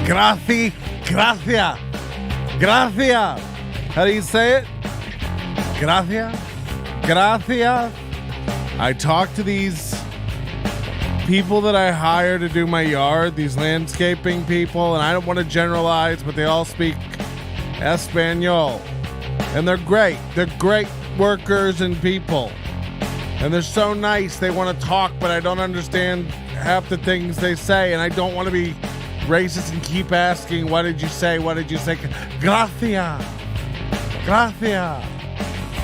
Gracia. How do you say it? Gracia. I talk to these people that I hire to do my yard, these landscaping people, and I don't want to generalize, but they all speak Espanol. And they're great. They're great workers and people. And they're so nice. They want to talk, but I don't understand half the things they say, and I don't want to be racist and keep asking, what did you say? Gracia.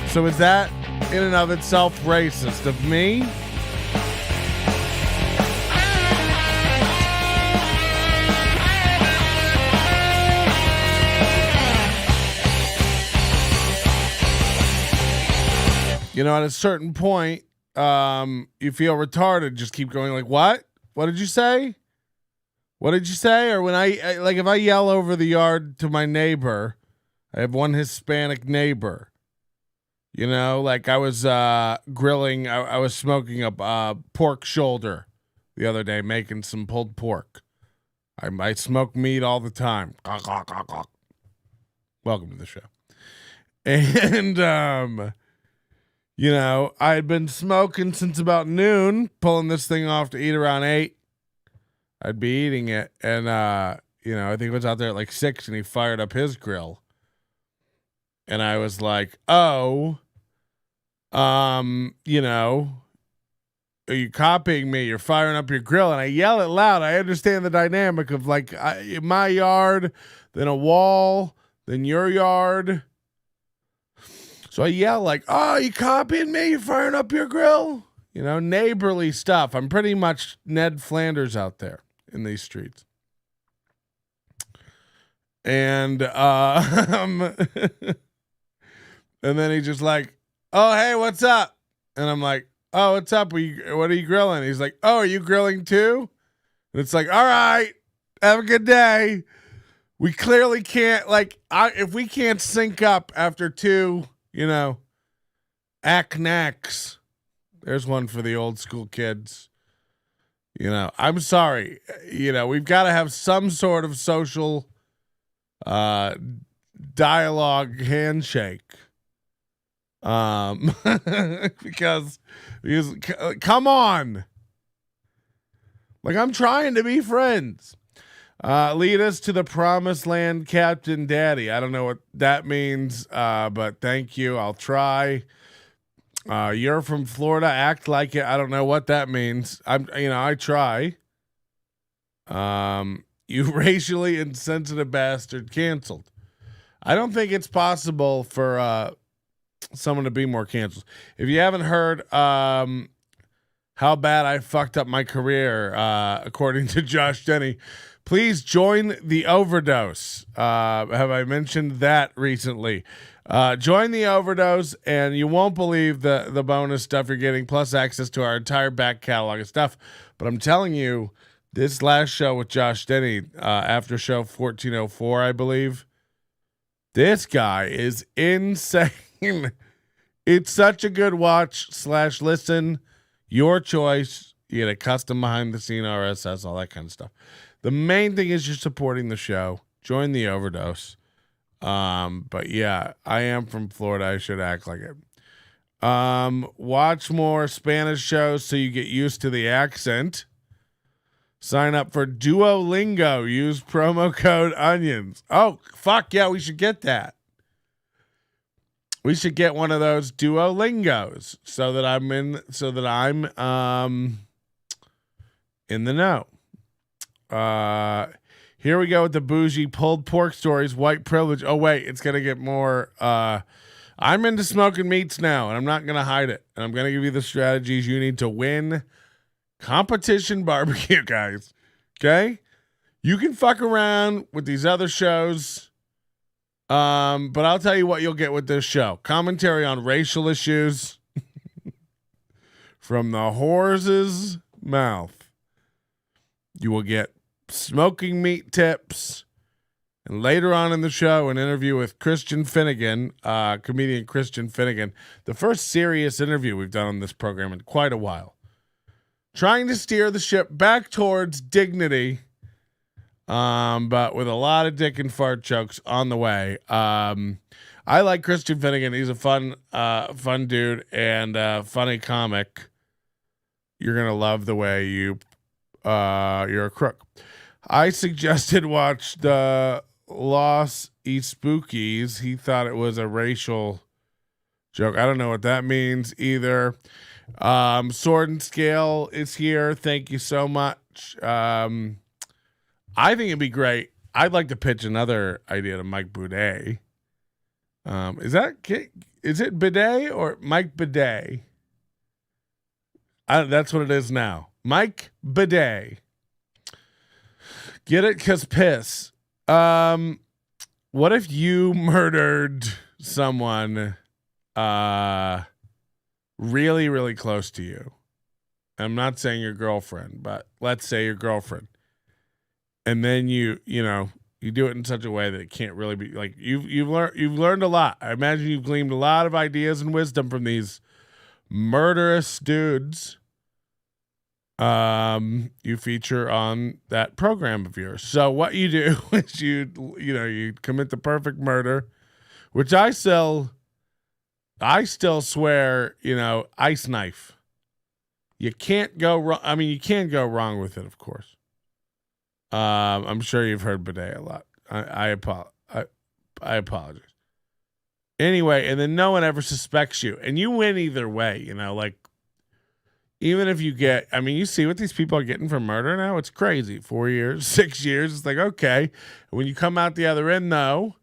So is that in and of itself racist of me? You know, at a certain point, you feel retarded. Just keep going like, what? What did you say? What did you say? Or when I like, if I yell over the yard to my neighbor, I have one Hispanic neighbor. You know, like I was grilling, I was smoking a pork shoulder the other day, making some pulled pork. I smoke meat all the time. Welcome to the show. And, you know, I had been smoking since about noon, pulling this thing off to eat around 8. I'd be eating it. And, you know, I think it was out there at like 6 and he fired up his grill. And I was like, oh, you know, are you copying me? You're firing up your grill. And I yell it loud. I understand the dynamic of like my yard, then a wall, then your yard. So I yell like, oh, you copying me? You're firing up your grill? You know, neighborly stuff. I'm pretty much Ned Flanders out there in these streets. And and then he just like, oh, hey, what's up? And I'm like, oh, what's up? What are you grilling? He's like, oh, are you grilling too? And it's like, all right, have a good day. We clearly can't, like, if we can't sync up after 2, you know, knack-knacks. There's one for the old school kids. You know, I'm sorry. You know, we've got to have some sort of social dialogue handshake. Because come on. Like, I'm trying to be friends. Lead us to the promised land, Captain Daddy. I don't know what that means, but thank you. I'll try. You're from Florida. Act like it. I don't know what that means. I try. You racially insensitive bastard, canceled. I don't think it's possible for someone to be more canceled. If you haven't heard how bad I fucked up my career, according to Josh Denny, please join the Overdose. Have I mentioned that recently? Join the Overdose, and you won't believe the bonus stuff you're getting, plus access to our entire back catalog of stuff. But I'm telling you, this last show with Josh Denny, after show 1404, I believe, this guy is insane. It's such a good watch / listen. Your choice. You get a custom behind the scene RSS, all that kind of stuff. The main thing is you're supporting the show. Join the Overdose. But yeah, I am from Florida. I should act like it. Watch more Spanish shows so you get used to the accent. Sign up for Duolingo. Use promo code onions. Oh, fuck yeah, we should get that. We should get one of those Duolingos so that I'm in the know. Here we go with the bougie pulled pork stories, white privilege. Oh wait, it's gonna get more. I'm into smoking meats now, and I'm not gonna hide it. And I'm gonna give you the strategies you need to win competition barbecue, guys. Okay, you can fuck around with these other shows, but I'll tell you what you'll get with this show: commentary on racial issues from the horse's mouth. You will get smoking meat tips, and later on in the show, an interview with Christian Finnegan, comedian Christian Finnegan, the first serious interview we've done on this program in quite a while, trying to steer the ship back towards dignity. but with a lot of dick and fart jokes on the way. I like Christian Finnegan. He's a fun dude and funny comic. You're gonna love the way you're a crook. I suggested watch the Lost E Spookies. He thought it was a racial joke. I don't know what that means either. Sword and Scale is here. Thank you so much. I think it'd be great. I'd like to pitch another idea to Mike Boudet. Is it Bidet or Mike Bidet? That's what it is now. Mike Bidet. Get it? 'Cause piss. What if you murdered someone really, really close to you? I'm not saying your girlfriend, but let's say your girlfriend. And then you do it in such a way that it can't really be like you've learned a lot. I imagine you've gleaned a lot of ideas and wisdom from these murderous dudes. You feature on that program of yours. So what you do is you commit the perfect murder, which I still swear, ice knife. You can't go wrong. I mean, you can't go wrong with it, of course. I'm sure you've heard bidet a lot. I apologize. Anyway, and then no one ever suspects you, and you win either way. Even if you get, you see what these people are getting for murder now. It's crazy. 4 years, 6 years. It's like, okay. When you come out the other end, though,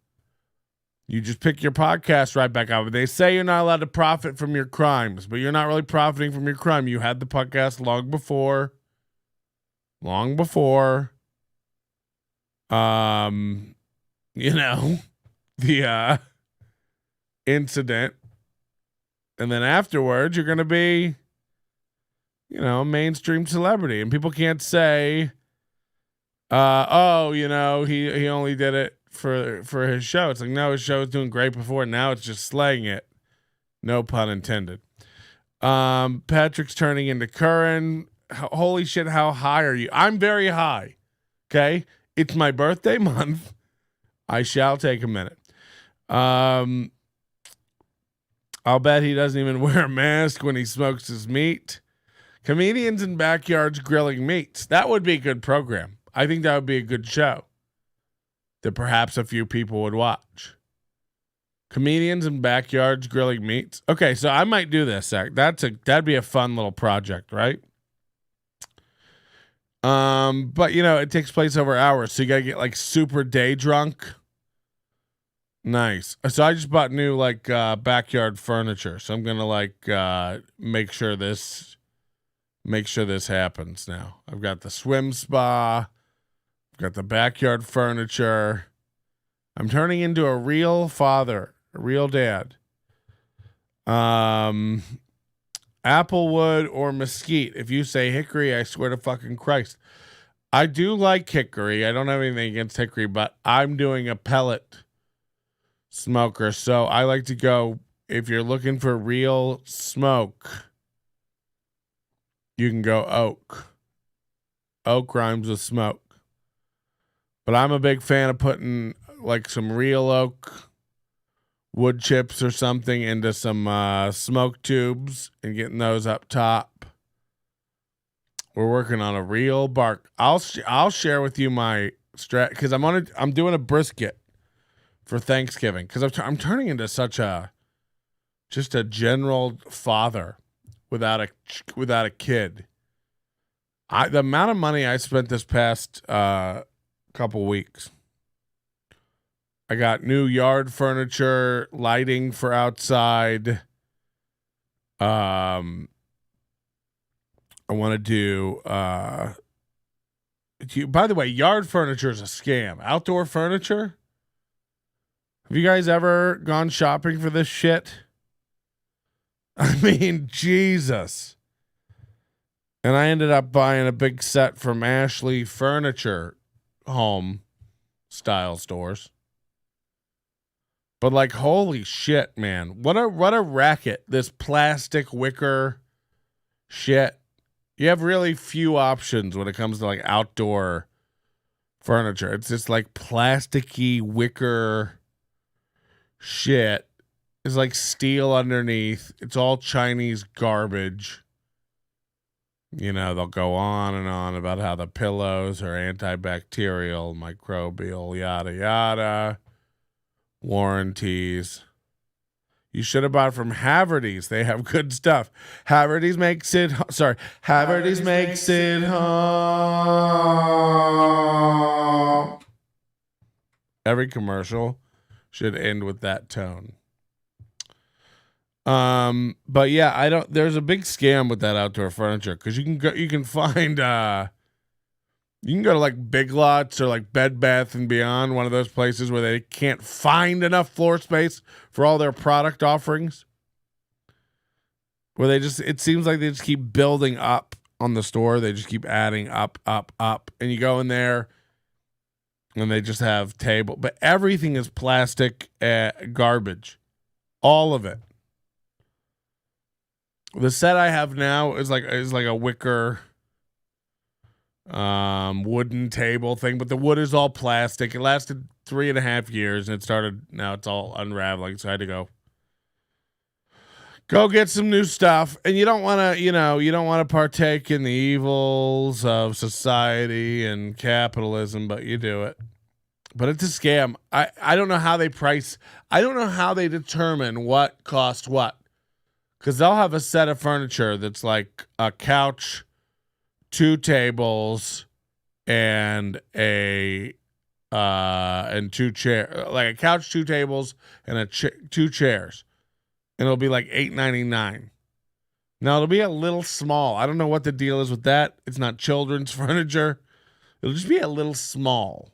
you just pick your podcast right back up. They say you're not allowed to profit from your crimes, but you're not really profiting from your crime. You had the podcast long before. The incident. And then afterwards, you're going to be, a mainstream celebrity. And people can't say, he only did it for his show. It's like, no, his show was doing great before. Now it's just slaying it. No pun intended. Patrick's turning into Curran. Holy shit, how high are you? I'm very high. Okay? It's my birthday month. I shall take a minute. I'll bet he doesn't even wear a mask when he smokes his meat. Comedians in backyards grilling meats. That would be a good program. I think that would be a good show that perhaps a few people would watch. Comedians in backyards grilling meats. Okay, so I might do this. That'd be a fun little project, right? But it takes place over hours, so you gotta get like super day drunk. Nice. So I just bought new backyard furniture, so I'm gonna make sure this happens now. I've got the swim spa, I've got the backyard furniture. I'm turning into a real father, a real dad. Applewood or mesquite. If you say hickory, I swear to fucking Christ. I do like hickory. I don't have anything against hickory, but I'm doing a pellet smoker. So I like to go, if you're looking for real smoke, you can go oak. Oak rhymes with smoke. But I'm a big fan of putting some real oak wood chips or something into some smoke tubes and getting those up top. We're working on a real bark. I'll share with you my strat because I'm doing a brisket for Thanksgiving because I'm turning into such just a general father without a kid. The amount of money I spent this past couple weeks. I got new yard furniture, lighting for outside. I want to do. By the way, yard furniture is a scam. Outdoor furniture. Have you guys ever gone shopping for this shit? I mean, Jesus. And I ended up buying a big set from Ashley Furniture Home Style Stores. But holy shit, man. What a racket. This plastic wicker shit. You have really few options when it comes to outdoor furniture. It's this like plasticky wicker shit. It's like steel underneath. It's all Chinese garbage. They'll go on and on about how the pillows are antibacterial, microbial, yada, yada, warranties. You should have bought from Haverty's. They have good stuff. Haverty's makes it home. Every commercial should end with that tone. But yeah, there's a big scam with that outdoor furniture because you can go to like Big Lots or like Bed Bath and Beyond, one of those places where they can't find enough floor space for all their product offerings. Where it seems like they just keep building up on the store. They just keep adding up. And you go in there and they just have but everything is plastic garbage. All of it. The set I have now is like a wicker wooden table thing, but the wood is all plastic. It lasted 3.5 years and now it's all unraveling. So I had to go get some new stuff. And you don't want to partake in the evils of society and capitalism, but you do it. But it's a scam. I don't know how they price. I don't know how they determine what costs what. Because they'll have a set of furniture that's like a couch, 2 tables, and and 2 chairs. Like a couch, 2 tables, and 2 chairs. And it'll be like $8.99. Now it'll be a little small. I don't know what the deal is with that. It's not children's furniture. It'll just be a little small.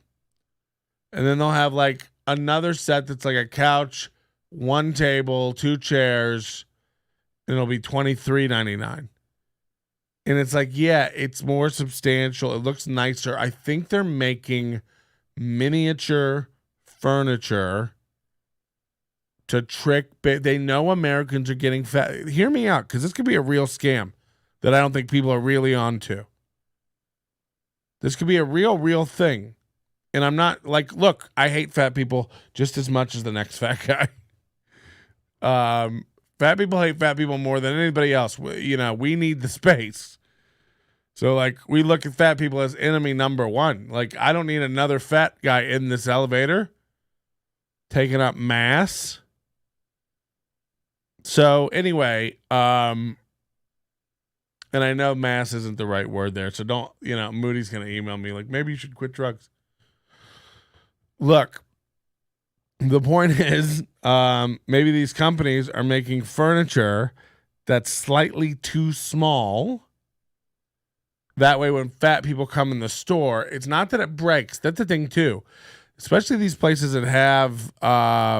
And then they'll have like another set that's like a couch, 1 table, 2 chairs. And it'll be $23.99. And it's like, yeah, it's more substantial. It looks nicer. I think they're making miniature furniture to trick. They know Americans are getting fat. Hear me out, because this could be a real scam that I don't think people are really onto. This could be a real thing. And I'm not like, look, I hate fat people just as much as the next fat guy. Fat people hate fat people more than anybody else. We need the space. So, like, we look at fat people as enemy number 1. Like, I don't need another fat guy in this elevator taking up mass. So, anyway, and I know mass isn't the right word there. So don't, Moody's going to email me like, maybe you should quit drugs. Look. The point is, maybe these companies are making furniture that's slightly too small. That way, when fat people come in the store, it's not that it breaks. That's the thing, too. Especially these places that have a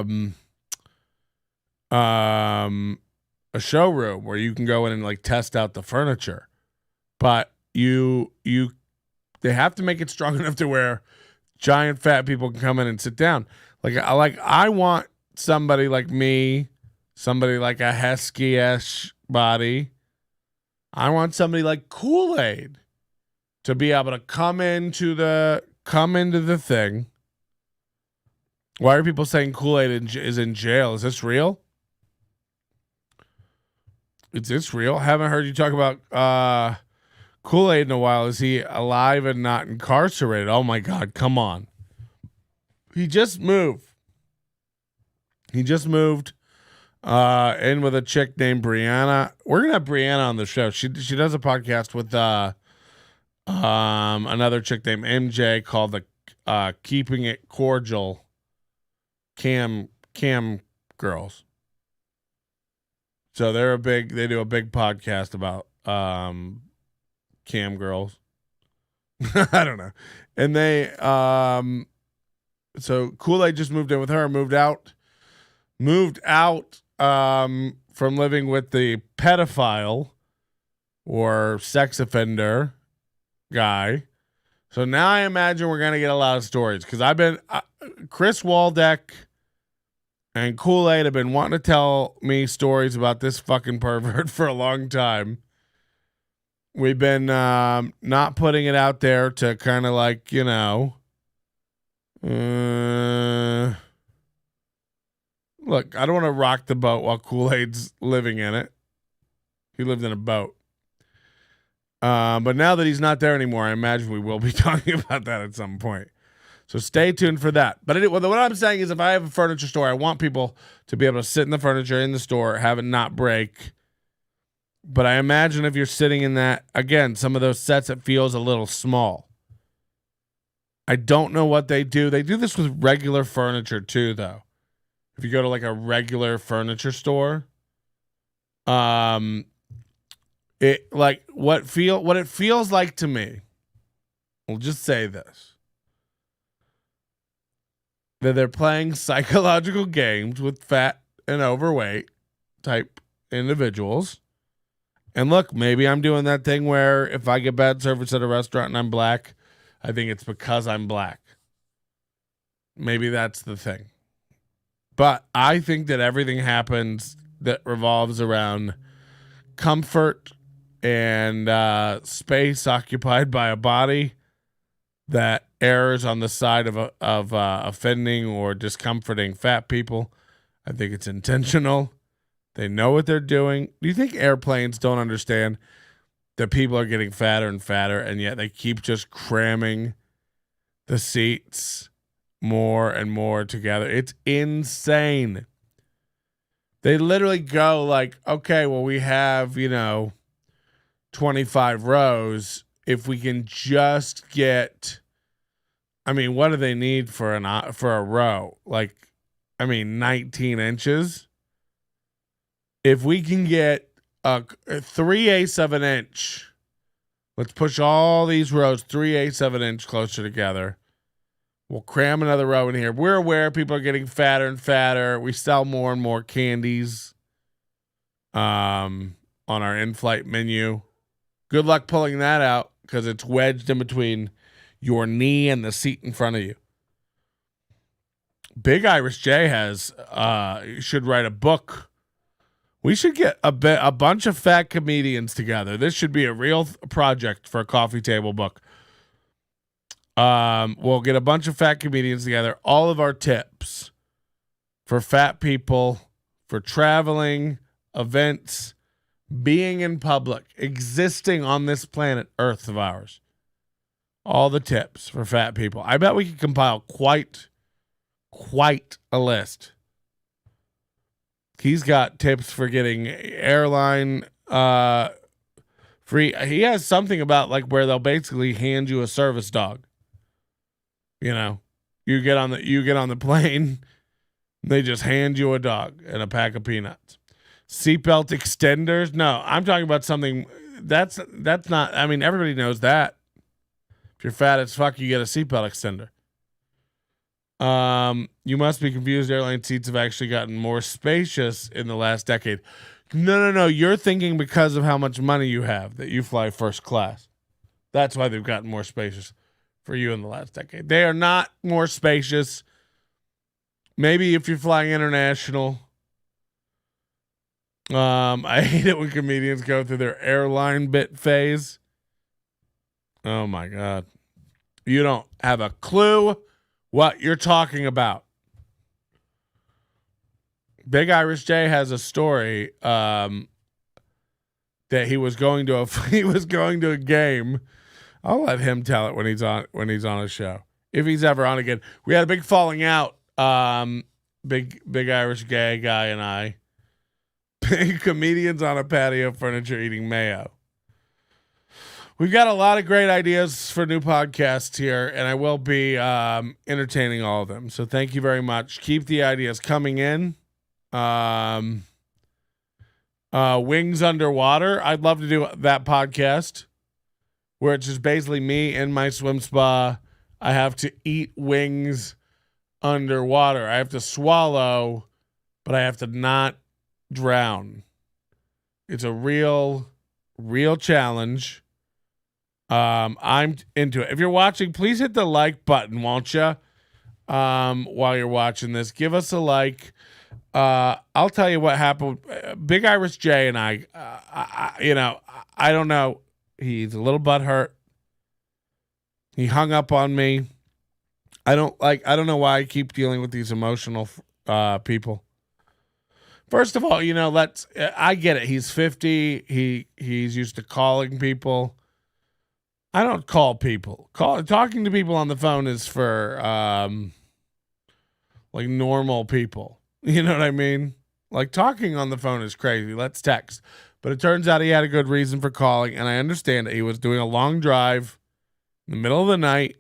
showroom where you can go in and like test out the furniture. But they have to make it strong enough to where giant fat people can come in and sit down. I want somebody like me, somebody like a Hesky-ish body. I want somebody like Kool-Aid to be able to come into the thing. Why are people saying Kool-Aid is in jail? Is this real? Is this real? Haven't heard you talk about Kool-Aid in a while. Is he alive and not incarcerated? Oh my God, come on. He just moved. In with a chick named Brianna. We're gonna have Brianna on the show. She does a podcast with another chick named MJ called the Keeping It Cordial Cam Girls. So they do a big podcast about cam girls. I don't know. And they so Kool-Aid just moved in with her, moved out from living with the pedophile or sex offender guy. So now I imagine we're going to get a lot of stories because Chris Waldeck and Kool-Aid have been wanting to tell me stories about this fucking pervert for a long time. We've been not putting it out there to kind of like, Look, I don't want to rock the boat while Kool-Aid's living in it. He lived in a boat. But now that he's not there anymore, I imagine we will be talking about that at some point. So stay tuned for that. But what I'm saying is if I have a furniture store, I want people to be able to sit in the furniture in the store, have it not break. But I imagine if you're sitting in that, again, some of those sets, it feels a little small. I don't know what they do. They do this with regular furniture too, though. If you go to like a regular furniture store, it like what it feels like to me. We'll just say this. That they're playing psychological games with fat and overweight type individuals. And look, maybe I'm doing that thing where if I get bad service at a restaurant and I'm black, I think it's because I'm black. Maybe that's the thing. But I think that everything happens that revolves around comfort and space occupied by a body that errs on the side of offending or discomforting fat people. I think it's intentional. They know what they're doing. Do you think airplanes don't understand that people are getting fatter and fatter, and yet they keep just cramming the seats more and more together? It's insane. They literally go like, okay, well, we have, 25 rows. If we can just get, what do they need for a row? 19 inches. If we can get a 3/8 of an inch, let's push all these rows 3/8 of an inch closer together. We'll cram another row in here. We're aware people are getting fatter and fatter. We sell more and more candies on our in-flight menu. Good luck pulling that out because it's wedged in between your knee and the seat in front of you. Big Irish J should write a book. We should get a bunch of fat comedians together. This should be a real project for a coffee table book. We'll get a bunch of fat comedians together. All of our tips for fat people, for traveling, events, being in public, existing on this planet Earth of ours. All the tips for fat people. I bet we could compile quite a list. He's got tips for getting airline free. He has something about where they'll basically hand you a service dog. You get on the plane, they just hand you a dog and a pack of peanuts. Seatbelt extenders? No, I'm talking about something that's not. Everybody knows that. If you're fat as fuck, you get a seatbelt extender. You must be confused. Airline seats have actually gotten more spacious in the last decade. No. You're thinking because of how much money you have that you fly first class. That's why they've gotten more spacious for you in the last decade. They are not more spacious. Maybe if you're flying international. I hate it when comedians go through their airline bit phase. Oh my God. You don't have a clue what you're talking about. Big Irish J has a story that he was going to a game. I'll let him tell it when he's on a show. If he's ever on again. We had a big falling out. Big Irish gay guy and I. Big comedians on a patio furniture eating mayo. We've got a lot of great ideas for new podcasts here, and I will be entertaining all of them. So thank you very much. Keep the ideas coming in. Wings underwater. I'd love to do that podcast where it's just basically me in my swim spa. I have to eat wings underwater. I have to swallow, but I have to not drown. It's a real challenge. I'm into it. If you're watching, please hit the like button, won't you? While you're watching this, give us a like. I'll tell you what happened. Big Irish J and I don't know. He's a little butthurt. He hung up on me. I don't know why I keep dealing with these emotional people. First of all, I get it. He's 50. He's used to calling people. I don't call people. Talking to people on the phone is for like normal people. You know what I mean? Like talking on the phone is crazy. Let's text. But it turns out he had a good reason for calling, and I understand it. He was doing a long drive in the middle of the night.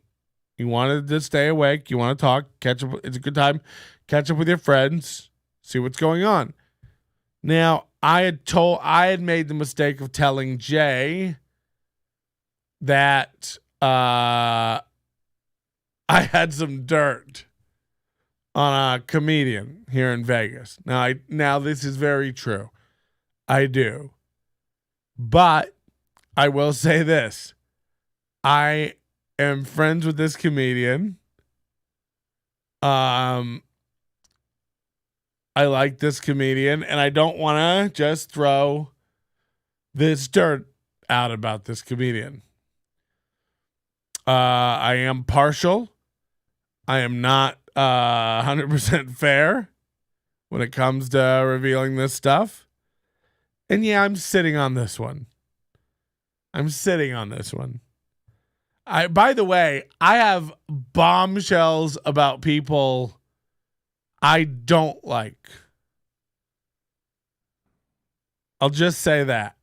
You wanted to stay awake. You want to talk, catch up. It's a good time. Catch up with your friends, see what's going on. Now, I had made the mistake of telling Jay that I had some dirt on a comedian here in Vegas. Now this is very true. I do. But I will say this. I am friends with this comedian. I like this comedian, and I don't want to just throw this dirt out about this comedian. I am partial. I am not 100% fair when it comes to revealing this stuff. And yeah, I'm sitting on this one. By the way, I have bombshells about people I don't like. I'll just say that.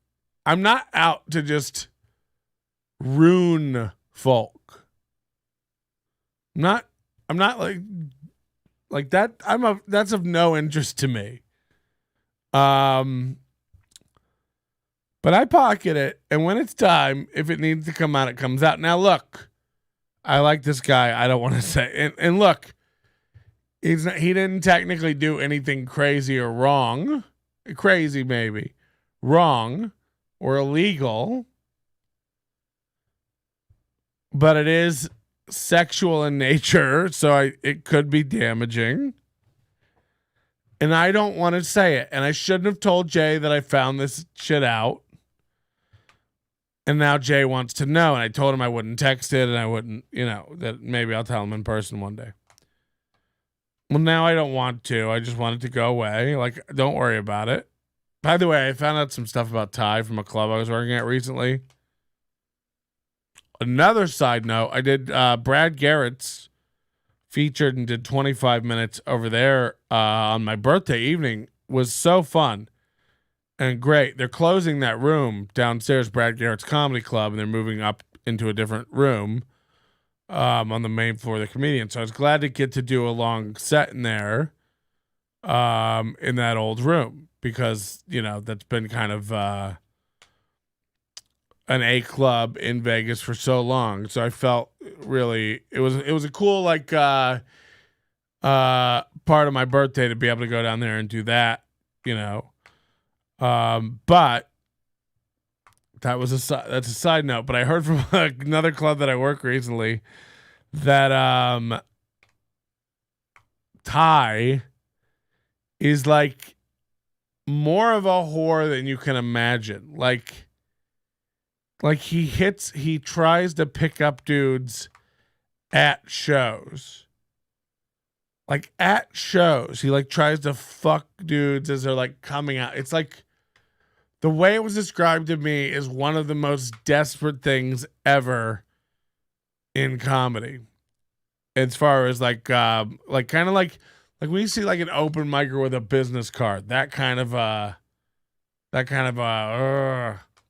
I'm not out to just ruin folk. I'm not like that. That's of no interest to me. But I pocket it, and when it's time, if it needs to come out, it comes out. Now, look, I like this guy. I don't want to say, and look, he didn't technically do anything crazy or wrong. Crazy, maybe. Wrong or illegal. But it is sexual in nature, so it could be damaging. And I don't want to say it. And I shouldn't have told Jay that I found this shit out. And now Jay wants to know. And I told him I wouldn't text it, and I wouldn't, that maybe I'll tell him in person one day. Well, now I don't want to. I just want it to go away. Like, don't worry about it. By the way, I found out some stuff about Ty from a club I was working at recently. Another side note, I did Brad Garrett's featured and did 25 minutes over there on my birthday evening. Was so fun and great. They're closing that room downstairs, Brad Garrett's Comedy Club, and they're moving up into a different room on the main floor of the comedian. So I was glad to get to do a long set in there in that old room because, that's been kind of an A club in Vegas for so long. So I felt really, it was a cool, part of my birthday to be able to go down there and do that, but that's a side note. But I heard from another club that I work recently that Ty is like more of a whore than you can imagine. Like he tries to pick up dudes at shows. Like at shows, he tries to fuck dudes as they're coming out. It's like the way it was described to me is one of the most desperate things ever in comedy. As far as kind of like when you see an open micer with a business card, that kind of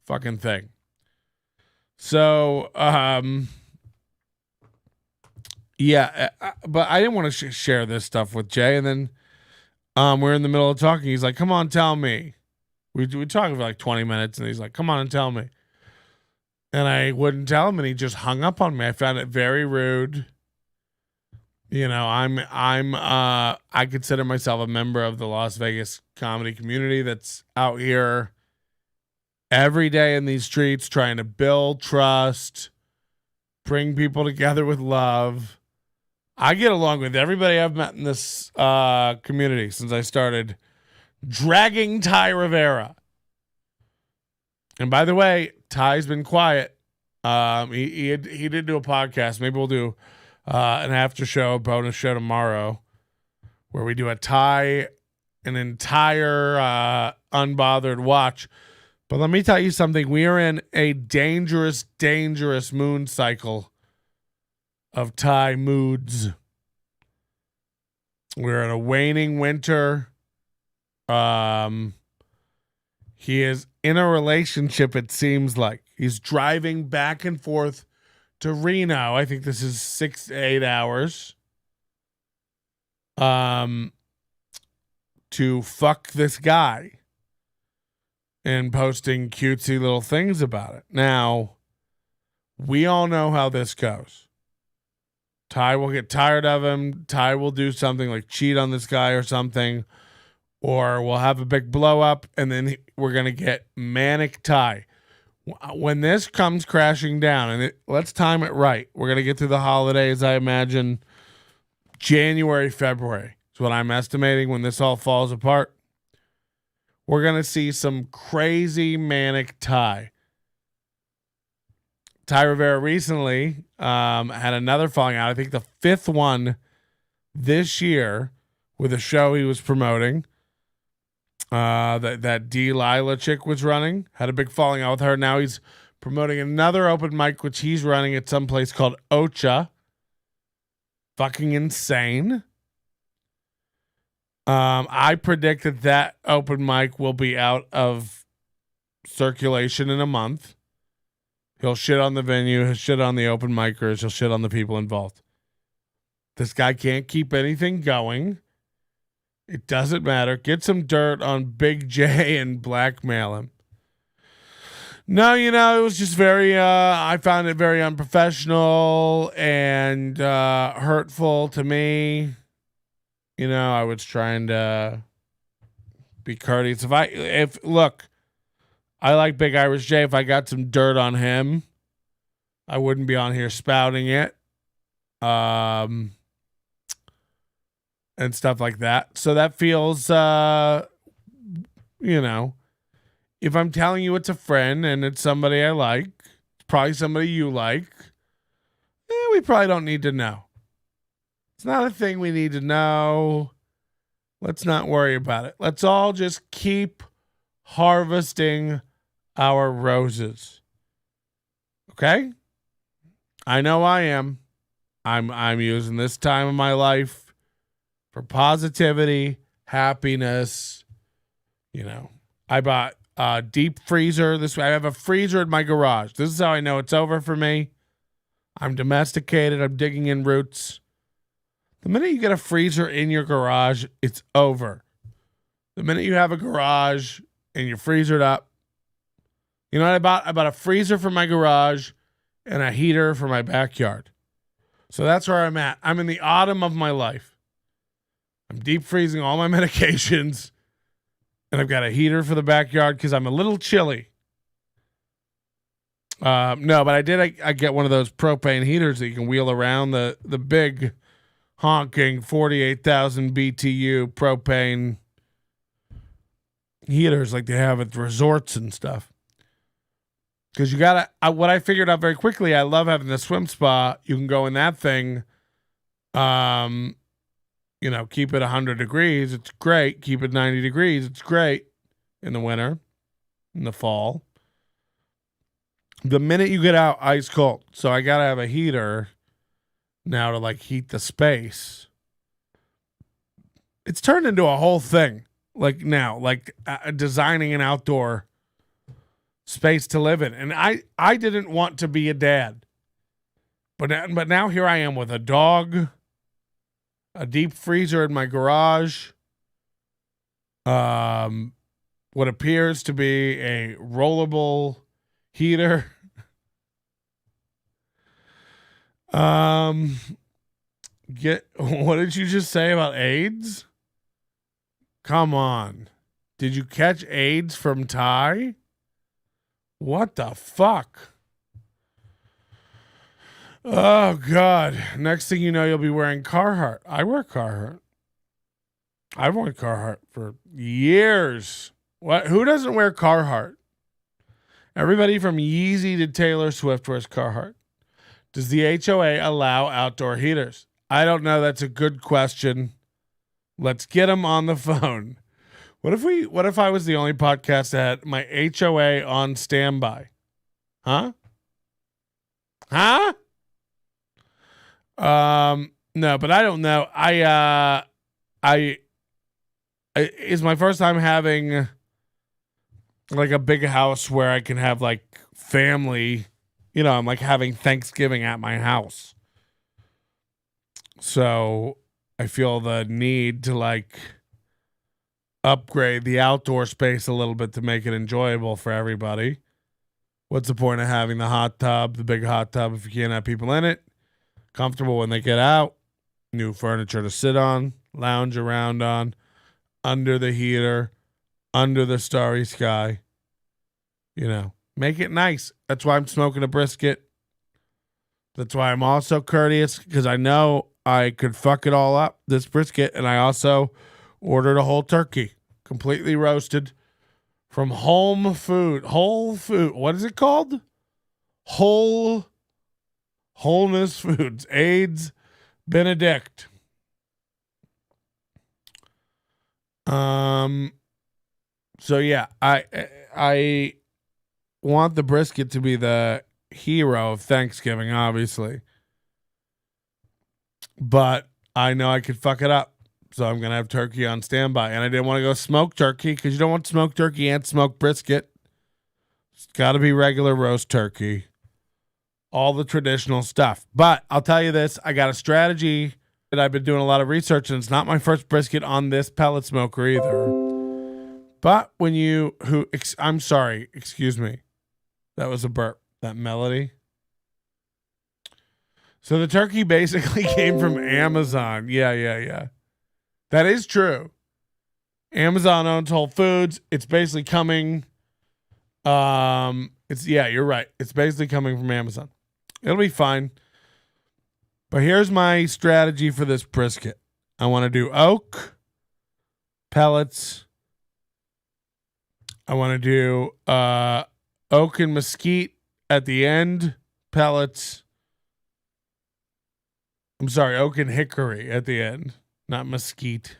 fucking thing. So, yeah, but I didn't want to share this stuff with Jay. And then we're in the middle of talking. He's like, come on, tell me. We talked for 20 minutes, and he's like, come on and tell me. And I wouldn't tell him, and he just hung up on me. I found it very rude. I consider myself a member of the Las Vegas comedy community that's out here every day in these streets trying to build trust, bring people together with love. I get along with everybody I've met in this community since I started dragging Ty Rivera. And by the way, Ty's been quiet. He did do a podcast. Maybe we'll do an after show, a bonus show tomorrow, where we do an entire unbothered watch. But let me tell you something. We are in a dangerous, dangerous moon cycle of Thai moods. We're in a waning winter. He is in a relationship, it seems like. He's driving back and forth to Reno. I think this is 6 to 8 hours. To fuck this guy. And posting cutesy little things about it. Now, we all know how this goes. Ty will get tired of him. Ty will do something like cheat on this guy or something. Or we'll have a big blow up, and then we're going to get manic Ty. When this comes crashing down, and let's time it right. We're going to get through the holidays, I imagine. January, February is what I'm estimating when this all falls apart. We're going to see some crazy manic Ty. Ty Rivera recently had another falling out. I think the 5th one this year with a show he was promoting. That Delilah chick was running. Had a big falling out with her. Now he's promoting another open mic, which he's running at some place called Ocha. Fucking insane. I predict that open mic will be out of circulation in a month. He'll shit on the venue. He'll shit on the open micers. He'll shit on the people involved. This guy can't keep anything going. It doesn't matter. Get some dirt on Big J and blackmail him. No, it was just very, I found it very unprofessional and hurtful to me. I was trying to be courteous. Look, I like Big Irish J. If I got some dirt on him, I wouldn't be on here spouting it. And stuff like that. So that feels, if I'm telling you it's a friend and it's somebody I like, it's probably somebody you like, we probably don't need to know. It's not a thing we need to know. Let's not worry about it. Let's all just keep harvesting our roses. Okay? I know I am. I'm using this time of my life for positivity, happiness. I bought a deep freezer. I have a freezer in my garage. This is how I know it's over for me. I'm domesticated. I'm digging in roots. The minute you get a freezer in your garage, it's over. The minute you have a garage and you're freezered up. You know what I bought? I bought a freezer for my garage and a heater for my backyard. So that's where I'm at. I'm in the autumn of my life. I'm deep freezing all my medications. And I've got a heater for the backyard because I'm a little chilly. No, but I get one of those propane heaters that you can wheel around, the big honking 48,000 BTU propane heaters like they have at resorts and stuff. Because you gotta, what I figured out very quickly, I love having the swim spa. You can go in that thing, keep it 100 degrees. It's great. Keep it 90 degrees. It's great in the winter, in the fall. The minute you get out, ice cold. So I got to have a heater now to heat the space. It's turned into a whole thing. Designing an outdoor space to live in. And I didn't want to be a dad. But now here I am with a dog, a deep freezer in my garage, what appears to be a rollable heater. What did you just say about AIDS? Come on. Did you catch AIDS from Ty? What the fuck? Oh, God. Next thing you know, you'll be wearing Carhartt. I wear Carhartt. I've worn Carhartt for years. What? Who doesn't wear Carhartt? Everybody from Yeezy to Taylor Swift wears Carhartt. Does the HOA allow outdoor heaters? I don't know. That's a good question. Let's get him on the phone. What if I was the only podcast that had my HOA on standby? Huh? Huh? No, but I don't know. I it's my first time having like a big house where I can have like family. You know, I'm like having Thanksgiving at my house. So I feel the need to like upgrade the outdoor space a little bit to make it enjoyable for everybody. What's the point of having the hot tub, the big hot tub, if you can't have people in it? Comfortable when they get out. New furniture to sit on, lounge around on, under the heater, under the starry sky. You know, make it nice. That's why I'm smoking a brisket. That's why I'm also courteous, because I know I could fuck it all up, this brisket. And I also ordered a whole turkey, completely roasted from Whole Food. What is it called? Wholeness Foods. AIDS Benedict. So yeah, I want the brisket to be the hero of Thanksgiving, obviously. But I know I could fuck it up. So I'm going to have turkey on standby. And I didn't want to go smoke turkey because you don't want smoked turkey and smoked brisket. It's got to be regular roast turkey. All the traditional stuff. But I'll tell you this. I got a strategy that I've been doing a lot of research, and it's not my first brisket on this pellet smoker either. But when I'm sorry, excuse me. That was a burp. That melody. So the turkey basically came from Amazon. Yeah. That is true. Amazon owns Whole Foods. It's basically coming. You're right. It's basically coming from Amazon. It'll be fine. But here's my strategy for this brisket. I want to do oak, pellets. I want to do oak and mesquite at the end, pellets. I'm sorry, oak and hickory at the end, not mesquite.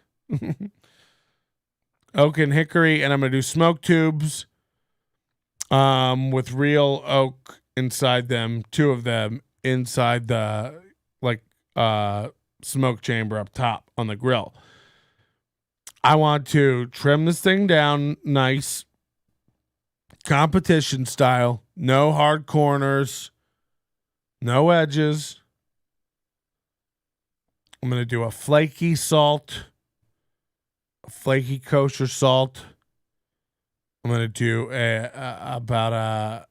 Oak and hickory, and I'm going to do smoke tubes with real oak inside them, 2 of them inside the smoke chamber up top on the grill. I want to trim this thing down nice, competition style, no hard corners, no edges. I'm going to do a flaky salt, a flaky kosher salt. I'm going to do a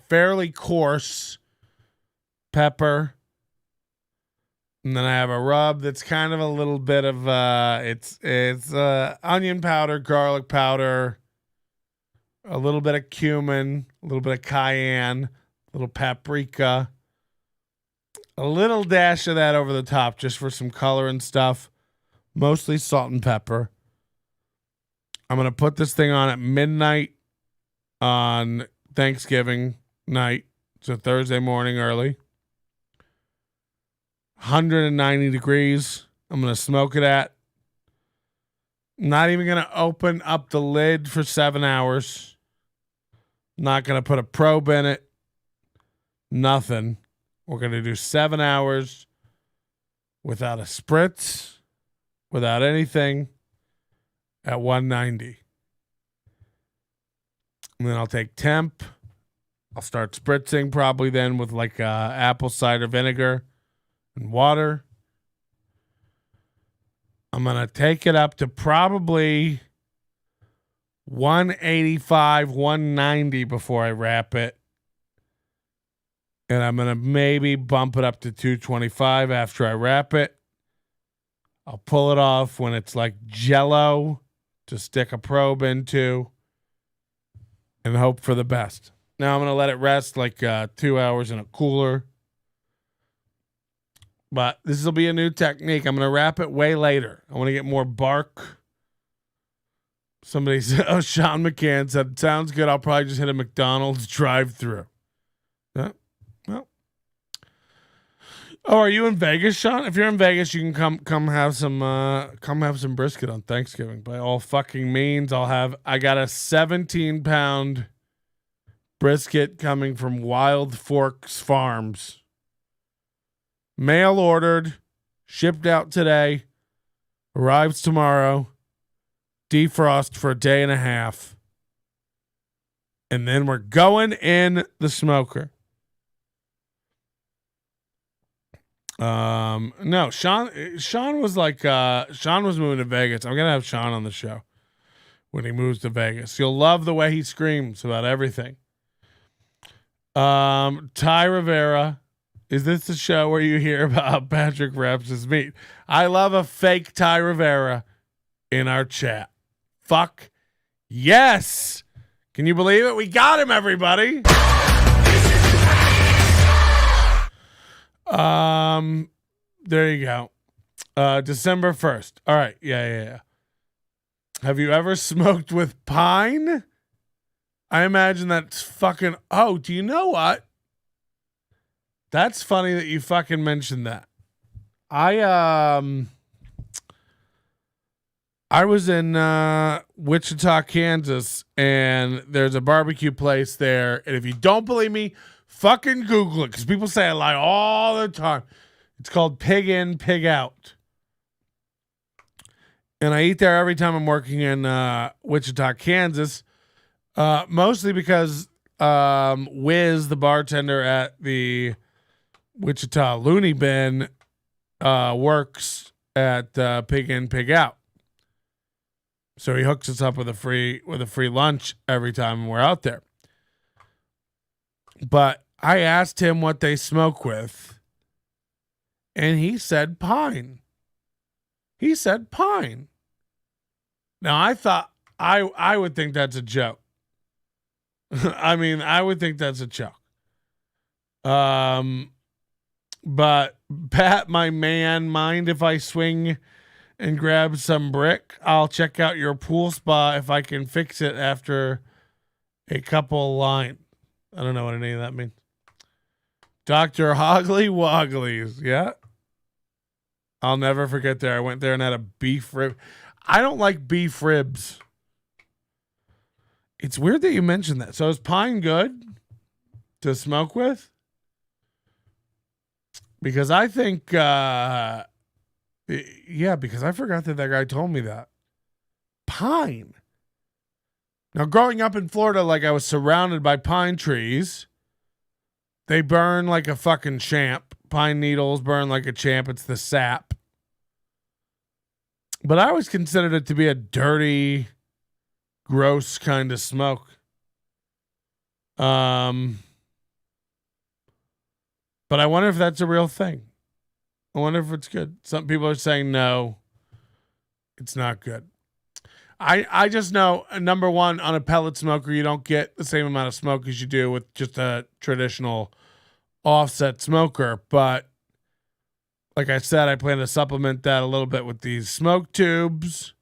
fairly coarse pepper. And then I have a rub that's kind of a little bit of it's onion powder, garlic powder, a little bit of cumin, a little bit of cayenne, a little paprika, a little dash of that over the top just for some color and stuff. Mostly salt and pepper. I'm going to put this thing on at midnight on Thanksgiving night. It's a Thursday morning early. 190 degrees. I'm going to smoke it at. Not even going to open up the lid for 7 hours. Not going to put a probe in it. Nothing. We're going to do 7 hours without a spritz, without anything, at 190. And then I'll take temp. I'll start spritzing probably then with like apple cider vinegar and water. I'm going to take it up to probably 185, 190 before I wrap it. And I'm going to maybe bump it up to 225 after I wrap it. I'll pull it off when it's like jello to stick a probe into and hope for the best. Now I'm going to let it rest like 2 hours in a cooler. But this will be a new technique. I'm going to wrap it way later. I want to get more bark. Somebody said, Sean McCann said, sounds good. I'll probably just hit a McDonald's drive-through. Yeah. Well, Oh, are you in Vegas, Sean? If you're in Vegas, you can come have some brisket on Thanksgiving. By all fucking means, I got a 17-pound brisket coming from Wild Forks Farms. Mail ordered, shipped out today, arrives tomorrow, defrost for a day and a half. And then we're going in the smoker. No, Sean was like, Sean was moving to Vegas. I'm going to have Sean on the show when he moves to Vegas. You'll love the way he screams about everything. Ty Rivera, is this the show where you hear about how Patrick wraps his meat? I love a fake Ty Rivera in our chat. Fuck yes. Can you believe it? We got him, everybody. There you go. December 1st. All right. Yeah. Have you ever smoked with pine? I imagine that's fucking. Oh, do you know what? That's funny that you fucking mentioned that. I was in Wichita, Kansas, and there's a barbecue place there. And if you don't believe me, fucking Google it, because people say I lie all the time. It's called Pig In, Pig Out. And I eat there every time I'm working in Wichita, Kansas, mostly because Wiz, the bartender at the Wichita Looney Bin, works at Pig In, Pig Out. So he hooks us up with a free lunch every time we're out there. But I asked him what they smoke with, and he said pine. He said pine. Now, I thought I would think that's a joke. I mean, I would think that's a joke. But Pat, my man, mind if I swing and grab some brick? I'll check out your pool spa if I can fix it after a couple lines. I don't know what any of that means. Dr. Hoggly Wogglies. Yeah. I'll never forget there. I went there and had a beef rib. I don't like beef ribs. It's weird that you mentioned that. So is pine good to smoke with? Because I think, because I forgot that guy told me that. Pine. Now, growing up in Florida, like I was surrounded by pine trees. They burn like a fucking champ. Pine needles burn like a champ. It's the sap. But I always considered it to be a dirty, gross kind of smoke. But I wonder if that's a real thing. I wonder if it's good. Some people are saying no, it's not good. I just know, number one, on a pellet smoker, you don't get the same amount of smoke as you do with just a traditional offset smoker. But like I said, I plan to supplement that a little bit with these smoke tubes.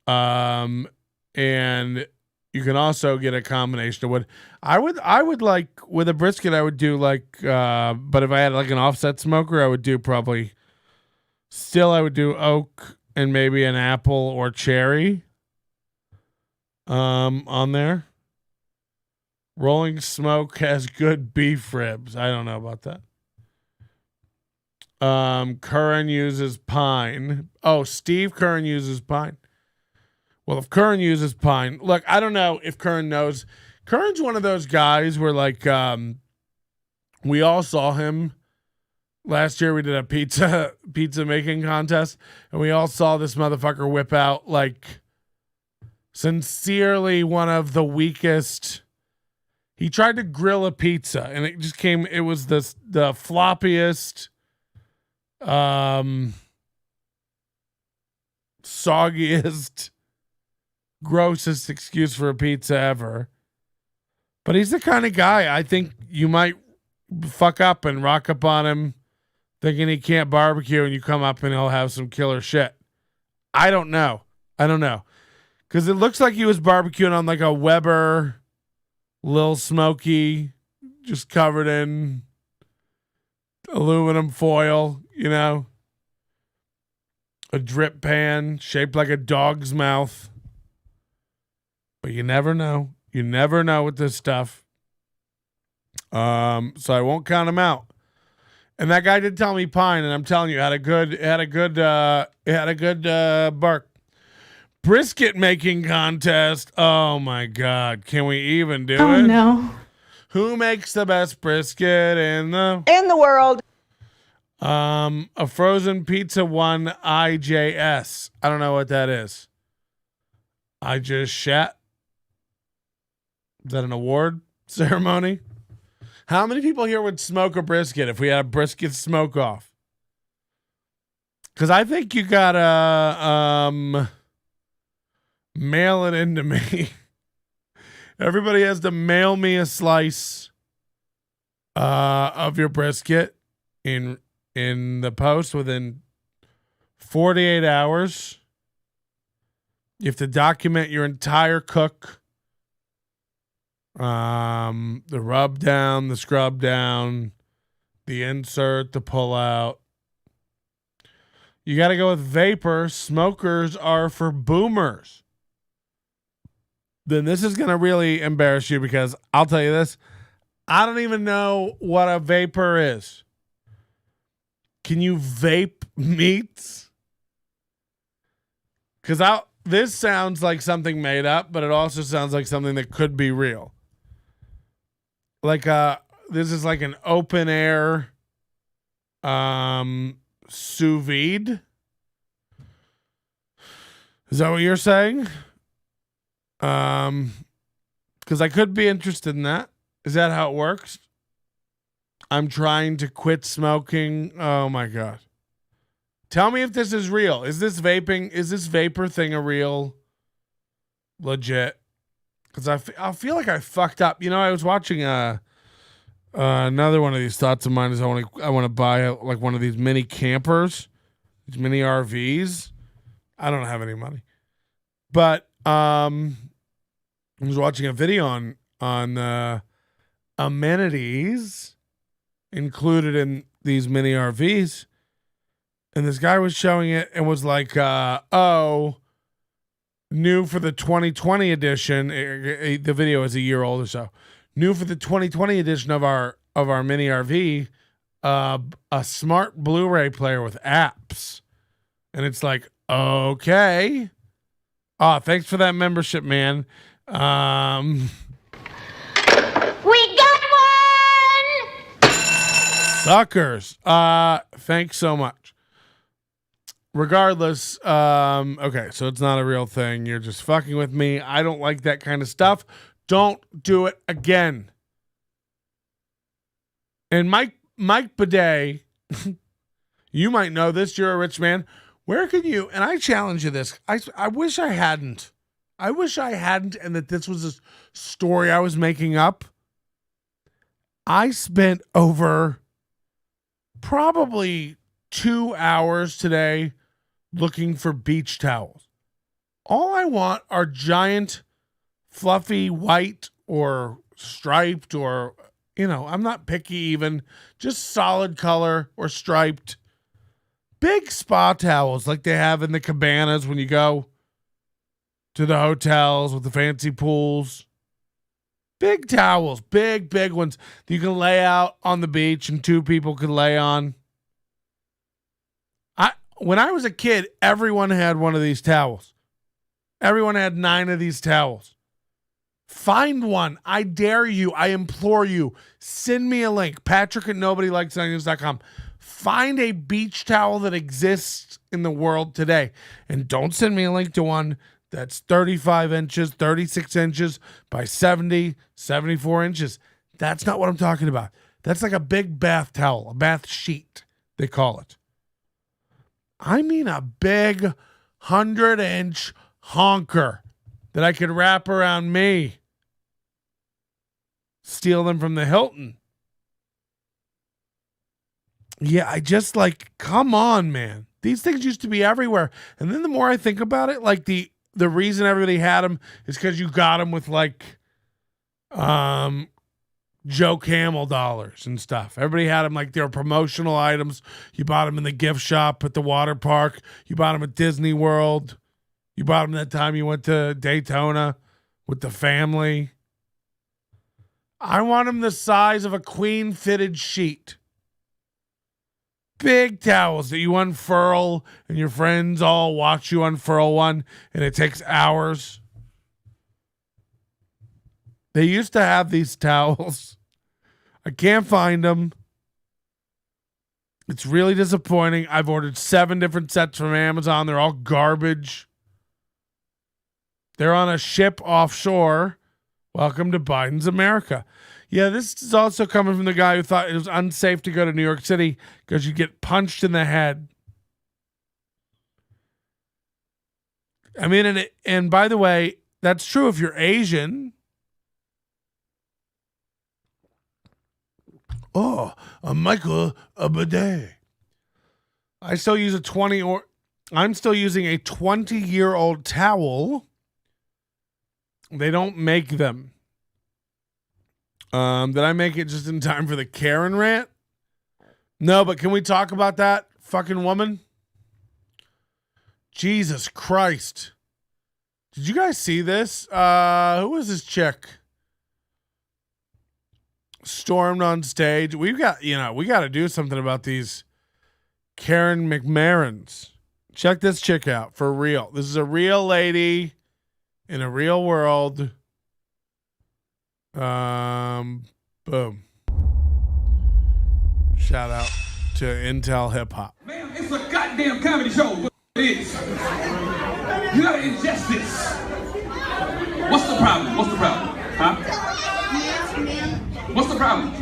And you can also get a combination of wood. I would like, with a brisket, I would do like, but if I had like an offset smoker, I would do probably, still I would do oak and maybe an apple or cherry on there. Rolling Smoke has good beef ribs. I don't know about that. Curran uses pine. Oh, Steve Curran uses pine. Well, if Curran uses pine, look, I don't know if Curran knows. Curran's one of those guys where, like, we all saw him last year. We did a pizza making contest, and we all saw this motherfucker whip out, like, sincerely one of the weakest. He tried to grill a pizza, and it just came. It was the floppiest, soggiest, grossest excuse for a pizza ever. But he's the kind of guy I think you might fuck up and rock up on him thinking he can't barbecue, and you come up and he'll have some killer shit. I don't know. Because it looks like he was barbecuing on like a Weber Lil Smoky, just covered in aluminum foil, a drip pan shaped like a dog's mouth. But you never know. You never know with this stuff. So I won't count them out. And that guy did tell me pine, and I'm telling you, it had a good bark. Brisket making contest. Oh my God. Can we even do it? Oh no. Who makes the best brisket in the world? A frozen pizza won IJS. I don't know what that is. I just shat. Is that an award ceremony? How many people here would smoke a brisket if we had a brisket smoke off? Because I think you gotta mail it into me. Everybody has to mail me a slice of your brisket in the post within 48 hours. You have to document your entire cook. The rub down, the scrub down, the insert, the pull out. You got to go with vapor. Smokers are for boomers. Then this is going to really embarrass you because I'll tell you this. I don't even know what a vapor is. Can you vape meats? Because this sounds like something made up, but it also sounds like something that could be real. Like this is like an open air sous vide. Is that what you're saying? Because I could be interested in that. Is that how it works? I'm trying to quit smoking. Oh my God. Tell me if this is real. Is this vapor thing a real legit? Because I feel like I fucked up. I was watching another one of these thoughts of mine is I want to buy like one of these mini campers, these mini RVs. I don't have any money, but I was watching a video on amenities included in these mini RVs, and this guy was showing it and was like, new for the 2020 edition. The video is a year old or so. New for the 2020 edition of our mini RV, a smart Blu-ray player with apps, and it's like, okay, thanks for that membership, man. We got one. Suckers. Thanks so much. Regardless, okay, so it's not a real thing. You're just fucking with me. I don't like that kind of stuff. Don't do it again. And Mike Bidet, you might know this. You're a rich man. Where can you, and I challenge you this. I wish I hadn't. I wish I hadn't, and that this was a story I was making up. I spent over probably 2 hours today looking for beach towels. All I want are giant, fluffy, white or striped or, I'm not picky even, just solid color or striped. Big spa towels like they have in the cabanas when you go to the hotels with the fancy pools. Big towels, big ones that you can lay out on the beach and two people can lay on. When I was a kid, everyone had one of these towels. Everyone had 9 of these towels. Find one. I dare you. I implore you. Send me a link. Patrick@nobodylikesonions.com. Find a beach towel that exists in the world today. And don't send me a link to one that's 35 inches, 36 inches by 70, 74 inches. That's not what I'm talking about. That's like a big bath towel, a bath sheet, they call it. I mean a big 100-inch honker that I could wrap around me. Steal them from the Hilton. Yeah, I just come on, man. These things used to be everywhere. And then the more I think about it, like the reason everybody had them is because you got them with Joe Camel dollars and stuff. Everybody had them like they were promotional items. You bought them in the gift shop at the water park. You bought them at Disney World. You bought them that time you went to Daytona with the family. I want them the size of a queen fitted sheet. Big towels that you unfurl and your friends all watch you unfurl one and it takes hours. They used to have these towels. I can't find them. It's really disappointing. I've ordered 7 different sets from Amazon. They're all garbage. They're on a ship offshore. Welcome to Biden's America. Yeah, this is also coming from the guy who thought it was unsafe to go to New York City because you get punched in the head. I mean, and by the way, that's true if you're Asian. Oh, a Michael a bidet. I still use I'm still using a 20-year-old towel. They don't make them. Did I make it just in time for the Karen rant? No, but can we talk about that fucking woman? Jesus Christ. Did you guys see this? Who was this chick? Stormed on stage. We got to do something about these Karen McMarons. Check this chick out for real. This is a real lady in a real world. Boom. Shout out to Intel Hip Hop. Man, it's a goddamn comedy show. What it is. You gotta ingest this. What's the problem? What's the problem? Huh? What's the problem?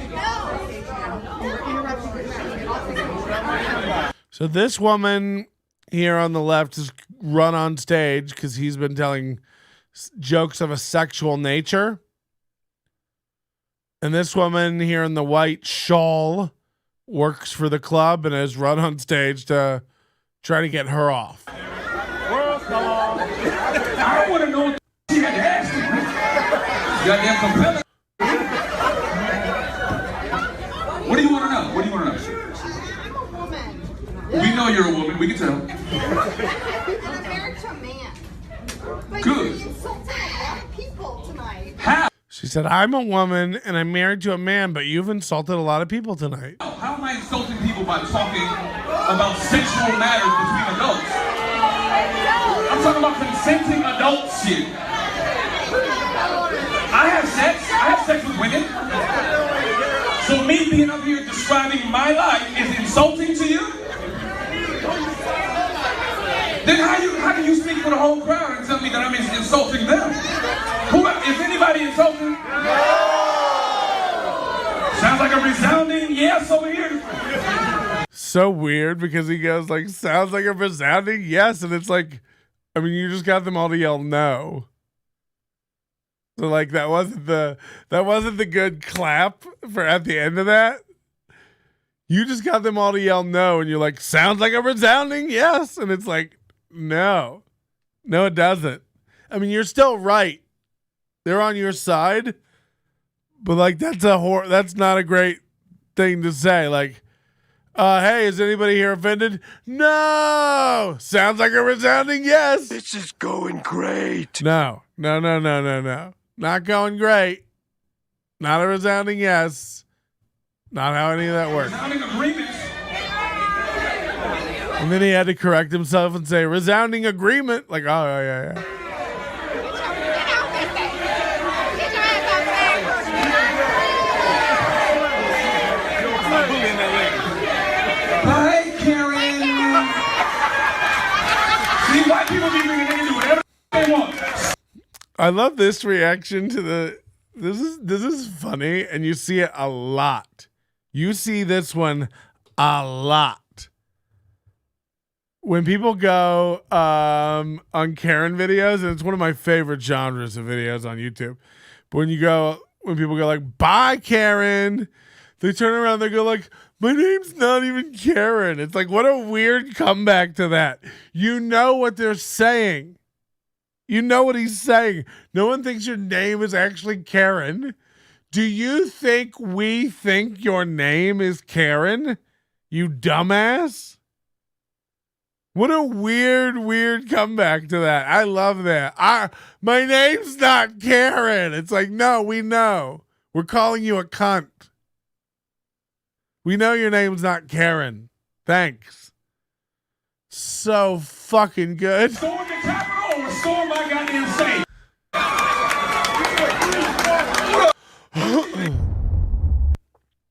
So this woman here on the left is run on stage because he's been telling jokes of a sexual nature. And this woman here in the white shawl works for the club and is run on stage to try to get her off. I want to know what she had to ask you. Goddamn compelling. What do you want to know? What do you want to know? I'm a woman. We know you're a woman. We can tell. I'm married to a man. But Good. you insulted a lot of people tonight. How? She said, I'm a woman and I'm married to a man, but you've insulted a lot of people tonight. How am I insulting people by talking about sexual matters between adults? I'm talking about consenting adult shit. I have sex with women. So me being up here describing my life is insulting to you? Then how can you speak for the whole crowd and tell me that I'm insulting them? Is anybody insulting? No! Sounds like a resounding yes over here. So weird because he goes like, sounds like a resounding yes. And it's like, I mean, you just got them all to yell no. So like that wasn't the good clap for at the end of that. You just got them all to yell no, and you're like, sounds like a resounding yes. And it's like, no, it doesn't. I mean, you're still right. They're on your side, but like that's not a great thing to say. Like, hey, is anybody here offended? No. Sounds like a resounding yes. This is going great. No. Not going great. Not a resounding yes. Not how any of that works. Resounding agreements. And then he had to correct himself and say resounding agreement. Like, oh yeah. Hi, Karen. See, white people be thinking they can do whatever they want. I love this reaction to this is funny, and you see it a lot. You see this one a lot. When people go on Karen videos, and it's one of my favorite genres of videos on YouTube. But when people go like, bye Karen, they turn around, they go like, my name's not even Karen. It's like, what a weird comeback to that. You know what they're saying. You know what he's saying. No one thinks your name is actually Karen. Do you think we think your name is Karen? You dumbass? What a weird comeback to that. I love that. My name's not Karen. It's like, no, we know. We're calling you a cunt. We know your name's not Karen. Thanks. So fucking good. Storm the Capitol or storm my goddamn safe.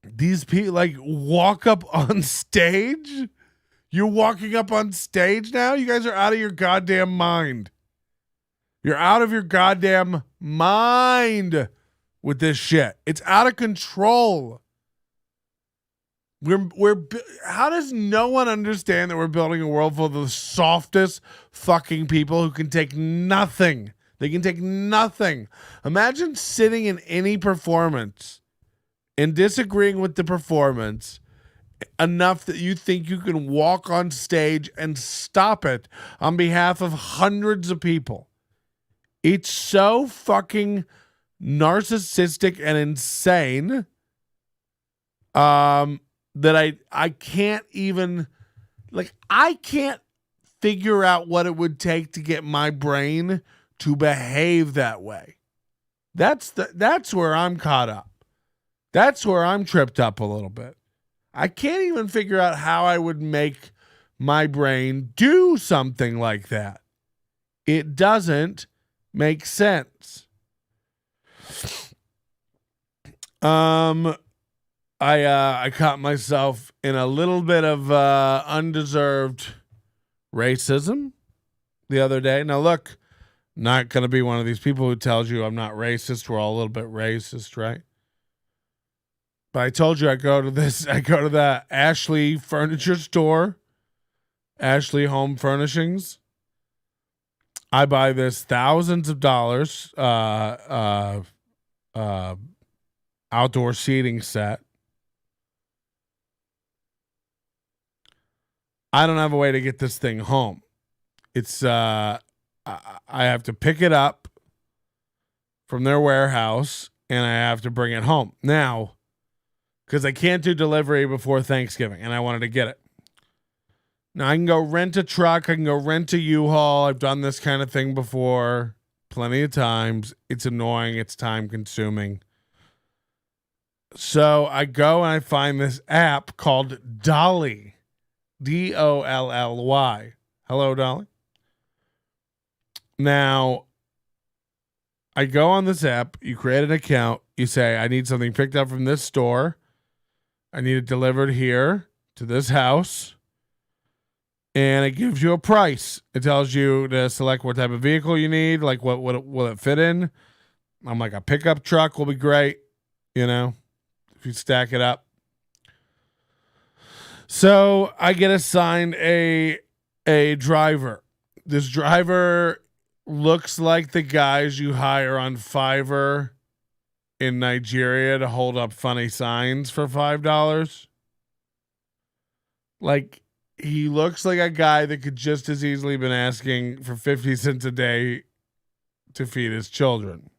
These people like walk up on stage. You're walking up on stage now? You guys are out of your goddamn mind. You're out of your goddamn mind with this shit. It's out of control. How does no one understand that we're building a world full of the softest fucking people who can take nothing? They can take nothing. Imagine sitting in any performance and disagreeing with the performance enough that you think you can walk on stage and stop it on behalf of hundreds of people. It's so fucking narcissistic and insane that I can't even, like, I can't figure out what it would take to get my brain to behave that way. That's where I'm caught up. That's where I'm tripped up a little bit. I can't even figure out how I would make my brain do something like that. It doesn't make sense. I caught myself in a little bit of undeserved racism the other day. Now look, not going to be one of these people who tells you I'm not racist. We're all a little bit racist, right? But I told you I go to the Ashley furniture store, Ashley Home Furnishings. I buy this thousands of dollars outdoor seating set. I don't have a way to get this thing home. It's I have to pick it up from their warehouse and I have to bring it home. Now, because I can't do delivery before Thanksgiving, and I wanted to get it. Now, I can go rent a truck. I can go rent a U-Haul. I've done this kind of thing before plenty of times. It's annoying. It's time-consuming. So I go and I find this app called Dolly. Dolly. Hello, Dolly. Now, I go on this app. You create an account. You say, I need something picked up from this store. I need it delivered here to this house. And it gives you a price. It tells you to select what type of vehicle you need, like what will it fit in. I'm like, a pickup truck will be great, you know, if you stack it up. So I get assigned a driver. This driver looks like the guys you hire on Fiverr in Nigeria to hold up funny signs for $5. Like, he looks like a guy that could just as easily been asking for 50 cents a day to feed his children.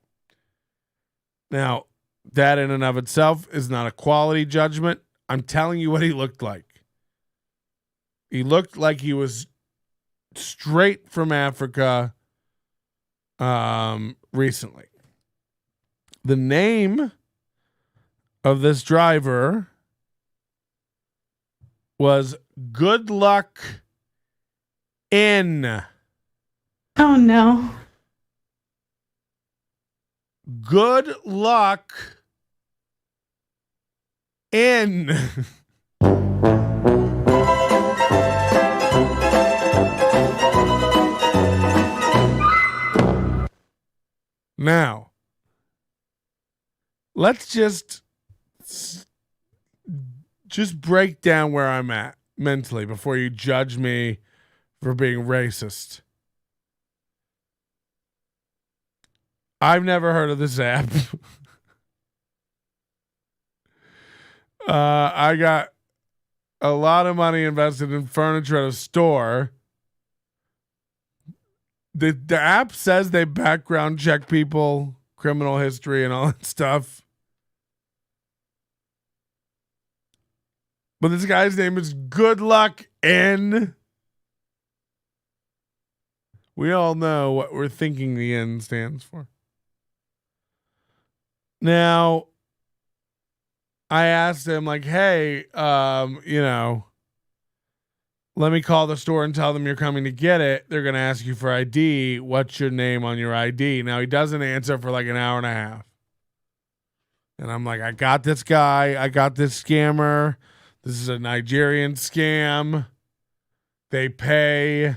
Now, that in and of itself is not a quality judgment. I'm telling you what he looked like. He looked like he was straight from Africa recently. The name of this driver was Goodluck N. Oh no. Goodluck N. Now, let's just break down where I'm at mentally before you judge me for being racist. I've never heard of this app. I got a lot of money invested in furniture at a store. The app says they background check people, criminal history and all that stuff. But this guy's name is Goodluck N. We all know what we're thinking the N stands for. Now, I asked him, like, hey, let me call the store and tell them you're coming to get it. They're going to ask you for ID. What's your name on your ID? Now, he doesn't answer for like an hour and a half. And I'm like, I got this guy. I got this scammer. This is a Nigerian scam. They pay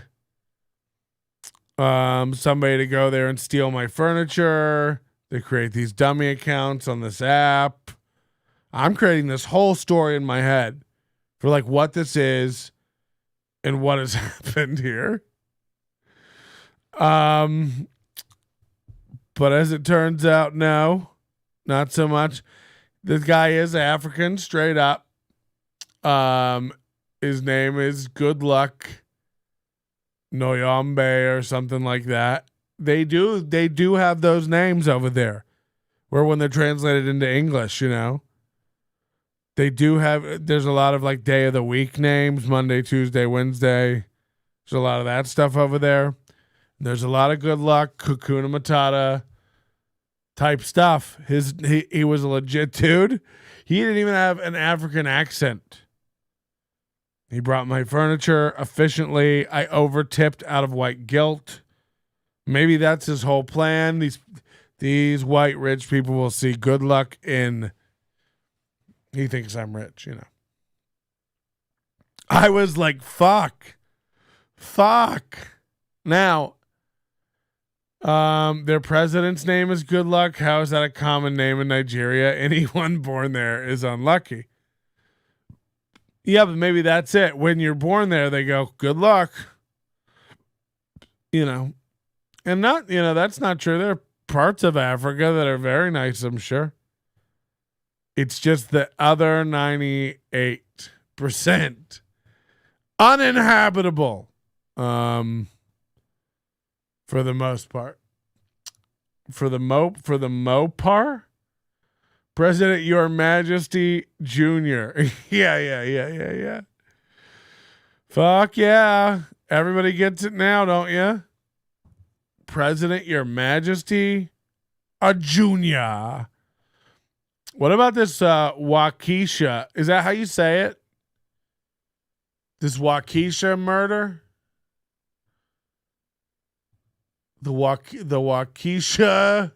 somebody to go there and steal my furniture. They create these dummy accounts on this app. I'm creating this whole story in my head for like what this is and what has happened here. But as it turns out, no, not so much. This guy is African, straight up. His name is Goodluck Noyombe or something like that. They do have those names over there, where when they're translated into English, they do have. There's a lot of like day of the week names: Monday, Tuesday, Wednesday. There's a lot of that stuff over there. There's a lot of good luck, Hakuna Matata type stuff. He was a legit dude. He didn't even have an African accent. He brought my furniture efficiently. I over-tipped out of white guilt. Maybe that's his whole plan. These white rich people will see good luck in. He thinks I'm rich, I was like, fuck. Now, their president's name is Goodluck. How is that a common name in Nigeria? Anyone born there is unlucky. Yeah, but maybe that's it. When you're born there, they go, good luck. And not, that's not true. There are parts of Africa that are very nice, I'm sure. It's just the other 98% uninhabitable. For the most part. For the Mopar? President, Your Majesty Jr. Yeah. Fuck yeah. Everybody gets it now, don't you? President, Your Majesty, a junior. What about this Waukesha? Is that how you say it? This Waukesha murder? The Waukesha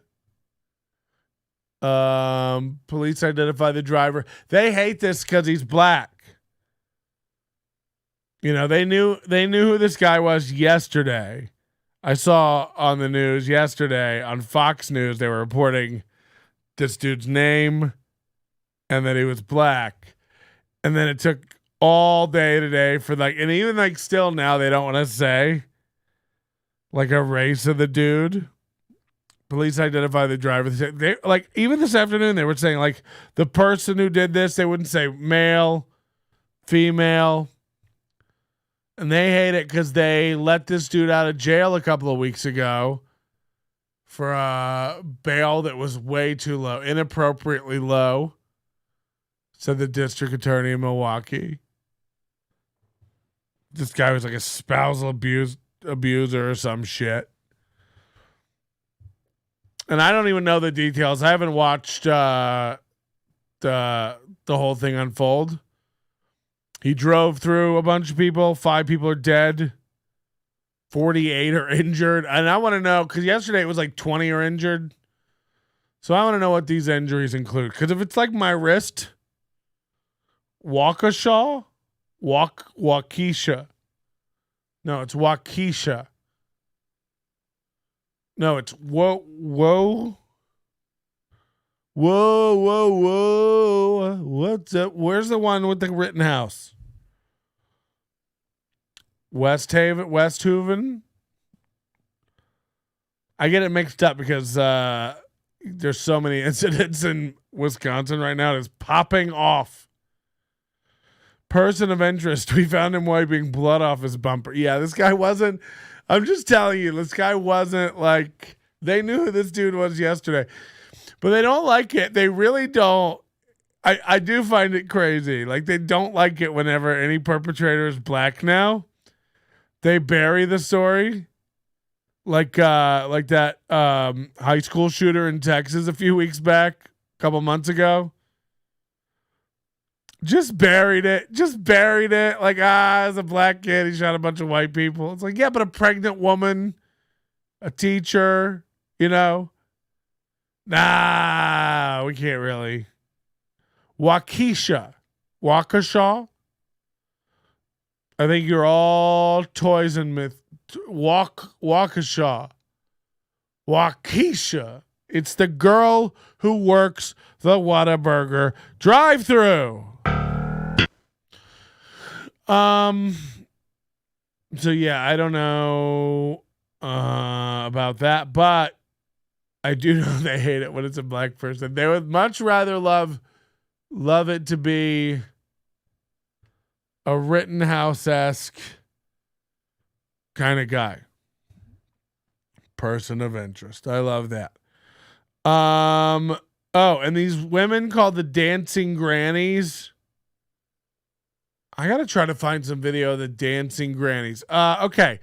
police identify the driver. They hate this because he's black. They knew who this guy was yesterday. I saw on the news yesterday on Fox News, they were reporting this dude's name and that he was black. And then it took all day today for and even still now they don't want to say like a race of the dude. Police identify the driver. They even this afternoon they were saying like the person who did this, they wouldn't say male, female. And they hate it because they let this dude out of jail a couple of weeks ago for a bail that was way too low, inappropriately low, said the district attorney in Milwaukee. This guy was like a spousal abuser or some shit. And I don't even know the details. I haven't watched the whole thing unfold. He drove through a bunch of people. 5 people are dead. 48 are injured. And I want to know, because yesterday it was like 20 are injured. So I want to know what these injuries include. Because if it's like my wrist, Waukesha. No, it's Waukesha. No, it's whoa. What's up? Where's the one with the Rittenhouse? Westhaven. I get it mixed up because there's so many incidents in Wisconsin right now. It's popping off. Person of interest. We found him wiping blood off his bumper. Yeah, this guy wasn't. I'm just telling you, this guy wasn't like. They knew who this dude was yesterday, but they don't like it. They really don't. I do find it crazy. Like they don't like it whenever any perpetrator is black now. They bury the story. Like that high school shooter in Texas a few weeks back, a couple months ago. Just buried it. Like, it's a black kid. He shot a bunch of white people. It's like, yeah, but a pregnant woman, a teacher, Nah, we can't really. Waukesha. I think you're all toys and myth. Waukesha. It's the girl who works the Whataburger drive-thru. So yeah, I don't know about that, but I do know they hate it when it's a black person. They would much rather love it to be a Rittenhouse-esque kind of guy. Person of interest. I love that. And these women called the Dancing Grannies. I got to try to find some video of the Dancing Grannies. Okay.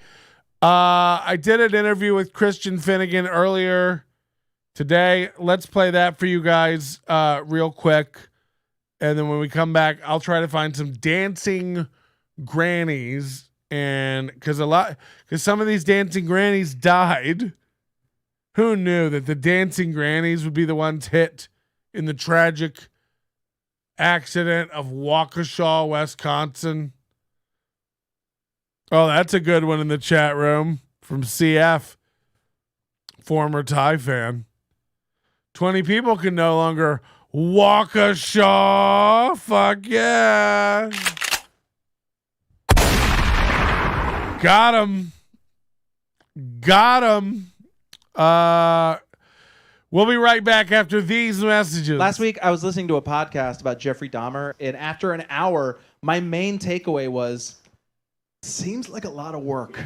I did an interview with Christian Finnegan earlier today. Let's play that for you guys real quick. And then when we come back, I'll try to find some Dancing Grannies. And because some of these Dancing Grannies died. Who knew that the Dancing Grannies would be the ones hit in the tragic accident of Waukesha, Wisconsin? Oh, that's a good one in the chat room from CF, former Thai fan. 20 people can no longer Waukesha. Fuck yeah. Got him. We'll be right back after these messages. Last week, I was listening to a podcast about Jeffrey Dahmer, and after an hour, my main takeaway was, seems like a lot of work.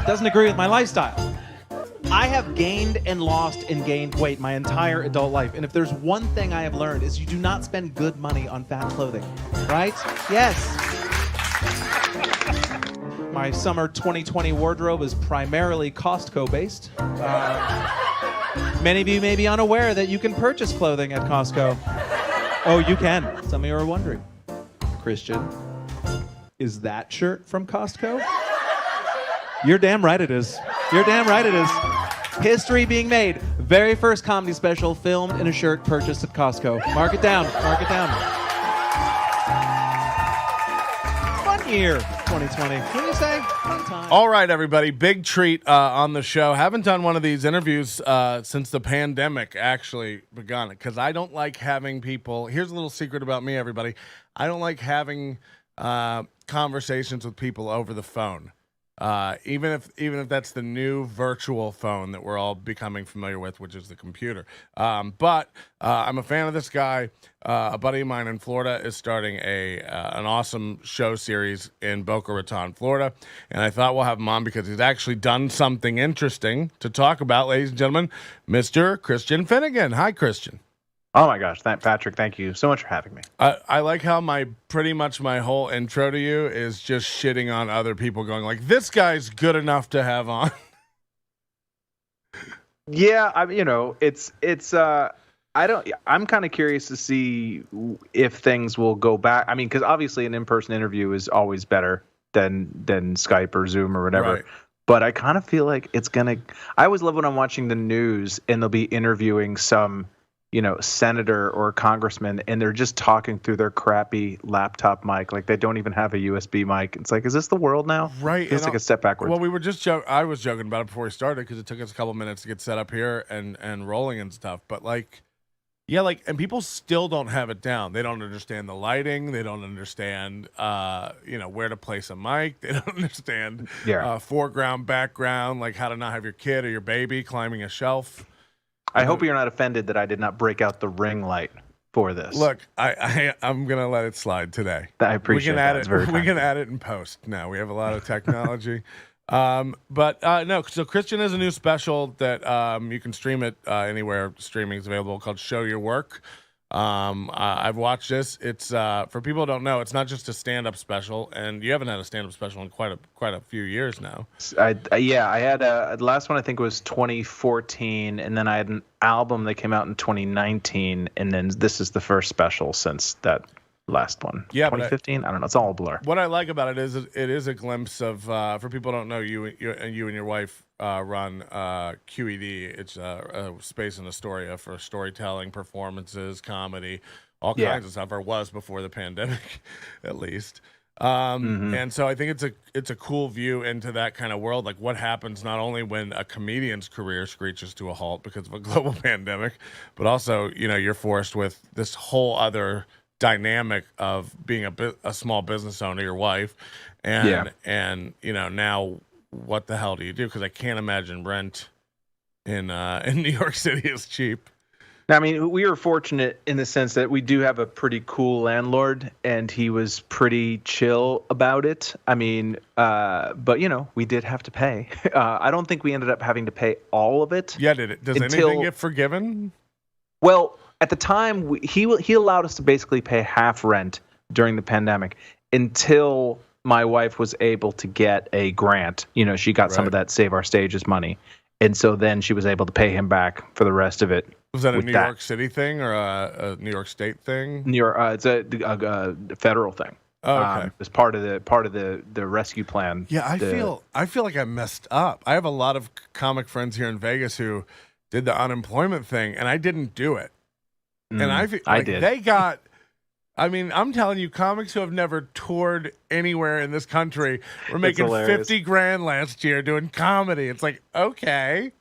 Doesn't agree with my lifestyle. I have gained and lost and gained weight my entire adult life. And if there's one thing I have learned is you do not spend good money on fat clothing, right? Yes. My summer 2020 wardrobe is primarily Costco based. Many of you may be unaware that you can purchase clothing at Costco. Oh, you can. Some of you are wondering, Christian, is that shirt from Costco? You're damn right it is. You're damn right it is. History being made. Very first comedy special filmed in a shirt purchased at Costco. Mark it down. Mark it down. Fun year, 2020. What do you say? Fun time. All right, everybody. Big treat on the show. Haven't done one of these interviews since the pandemic actually begun, because I don't like having people. Here's a little secret about me, everybody. I don't like having conversations with people over the phone. Even if that's the new virtual phone that we're all becoming familiar with, which is the computer. But I'm a fan of this guy. A buddy of mine in Florida is starting an awesome show series in Boca Raton, Florida. And I thought we'll have him on because he's actually done something interesting to talk about, ladies and gentlemen, Mr. Christian Finnegan. Hi, Christian. Oh my gosh, Patrick, thank you so much for having me. I like how pretty much my whole intro to you is just shitting on other people, going like, this guy's good enough to have on. Yeah, I'm kind of curious to see if things will go back. I mean, because obviously an in-person interview is always better than Skype or Zoom or whatever. Right. But I kind of feel like I always love when I'm watching the news and they'll be interviewing some senator or congressman, and they're just talking through their crappy laptop mic, like they don't even have a USB mic. It's like, is this the world now? Right. It's like a step backwards. Well, we were I was joking about it before we started because it took us a couple minutes to get set up here and rolling and stuff. But and people still don't have it down. They don't understand the lighting. They don't understand, where to place a mic. They don't understand foreground, background, like how to not have your kid or your baby climbing a shelf. I hope you're not offended that I did not break out the ring light for this. Look, I'm gonna let it slide today. I appreciate that. We can add it in post. Now we have a lot of technology. But no, so Christian has a new special that you can stream it anywhere streaming is available called Show Your Work. I've watched this. It's for people who don't know, it's not just a stand-up special, and you haven't had a stand-up special in quite a few years now. I had the last one I think was 2014, and then I had an album that came out in 2019, and then this is the first special since that last one. Yeah, 2015. I don't know. It's all a blur. What I like about it is a glimpse of for people who don't know, you and your wife run QED. It's a space in Astoria for storytelling, performances, comedy, all kinds of stuff. Or was before the pandemic, at least. And so I think it's a cool view into that kind of world, like what happens not only when a comedian's career screeches to a halt because of a global pandemic, but also you're forced with this whole other dynamic of being a small business owner, your wife, and now what the hell do you do? Because I can't imagine rent in New York City is cheap. Now, I mean, we were fortunate in the sense that we do have a pretty cool landlord, and he was pretty chill about it. I mean, but we did have to pay. I don't think we ended up having to pay all of it. Yeah, did it? Does anything get forgiven? Well, at the time, he allowed us to basically pay half rent during the pandemic until my wife was able to get a grant. She got some of that Save Our Stages money. And so then she was able to pay him back for the rest of it. Was that a New York City thing or a New York State thing? New York, it's a federal thing. Oh, okay. It's part of the rescue plan. Yeah, I feel like I messed up. I have a lot of comic friends here in Vegas who did the unemployment thing, and I didn't do it. And I feel like did. They got. I mean, I'm telling you, comics who have never toured anywhere in this country were making $50,000 last year doing comedy. It's like, okay.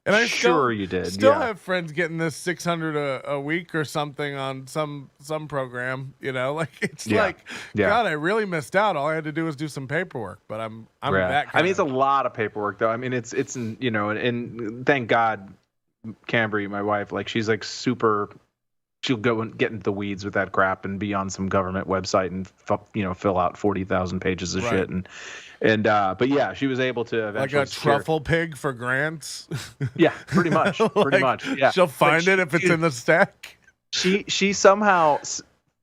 And I you did. Still have friends getting this $600 a week or something on some program. God, I really missed out. All I had to do was do some paperwork. But I'm that. I mean, it's a lot of paperwork, though. I mean, it's and thank God, Cambry, my wife, she's super. She'll go and get into the weeds with that crap and be on some government website and fill out 40,000 pages of shit but yeah, she was able to eventually like a truffle pig for grants. Yeah, pretty much. Yeah, she'll find it if it's in the stack. She somehow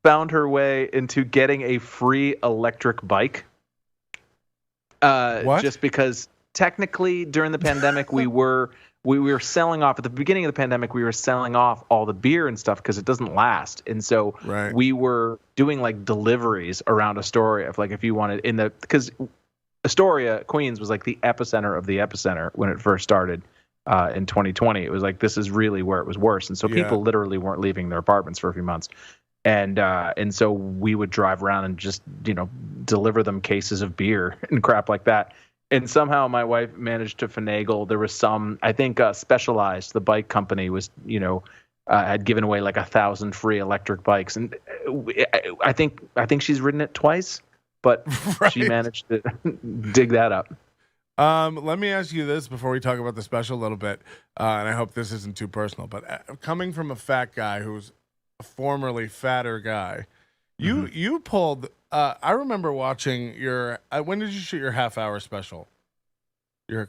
found her way into getting a free electric bike. What? Just because technically during the pandemic we were selling off at the beginning of the pandemic. We were selling off all the beer and stuff because it doesn't last, and so we were doing deliveries around Astoria. If you wanted because Astoria, Queens was the epicenter of the epicenter when it first started in 2020. It was this is really where it was worse, and so people literally weren't leaving their apartments for a few months, and so we would drive around and just deliver them cases of beer and crap like that. And somehow my wife managed to finagle. There was some, I think, Specialized, the bike company, was, had given away 1,000 free electric bikes, and I think she's ridden it twice, but she managed to dig that up. Let me ask you this before we talk about the special a little bit, and I hope this isn't too personal. But coming from a fat guy who's a formerly fatter guy, you pulled. I remember watching your. When did you shoot your half-hour special? The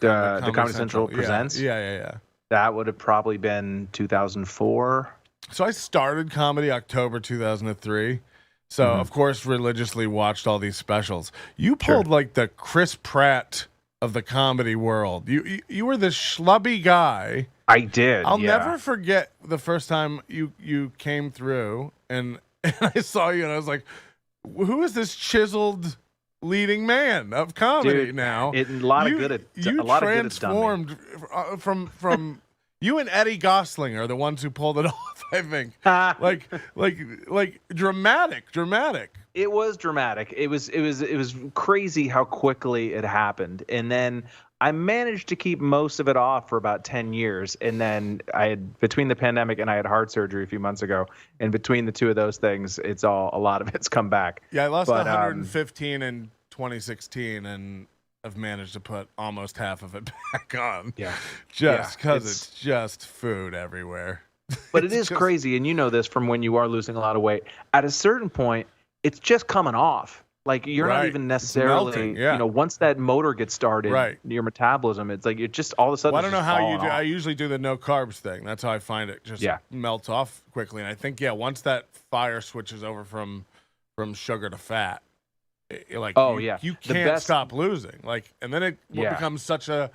Comedy Central Presents? Yeah. That would have probably been 2004. So I started comedy October 2003. So, of course, religiously watched all these specials. You pulled the Chris Pratt of the comedy world. You were this schlubby guy. I did. I'll never forget the first time you came through, and I saw you, and I was like, who is this chiseled leading man of comedy now? A lot of good transformed from you and Eddie Gosling are the ones who pulled it off, I think. like dramatic. It was dramatic. It was crazy how quickly it happened. And then I managed to keep most of it off for about 10 years. And then between the pandemic and I had heart surgery a few months ago. And between the two of those things, a lot of it's come back. Yeah, I lost 115 in 2016 and I've managed to put almost half of it back on. Yeah. Just because it's just food everywhere. But it is crazy. And you know this from when you are losing a lot of weight. At a certain point, it's just coming off. Like you're Right. not even It's necessarily, melting, yeah. once that motor gets started, Right. your metabolism, it's like it just all of a sudden. Well, I don't it's know just how you falling do. off. I usually do the no carbs thing. That's how I find it just melts off quickly. And I think once that fire switches over from sugar to fat, you can't stop losing. Like, and then it becomes such a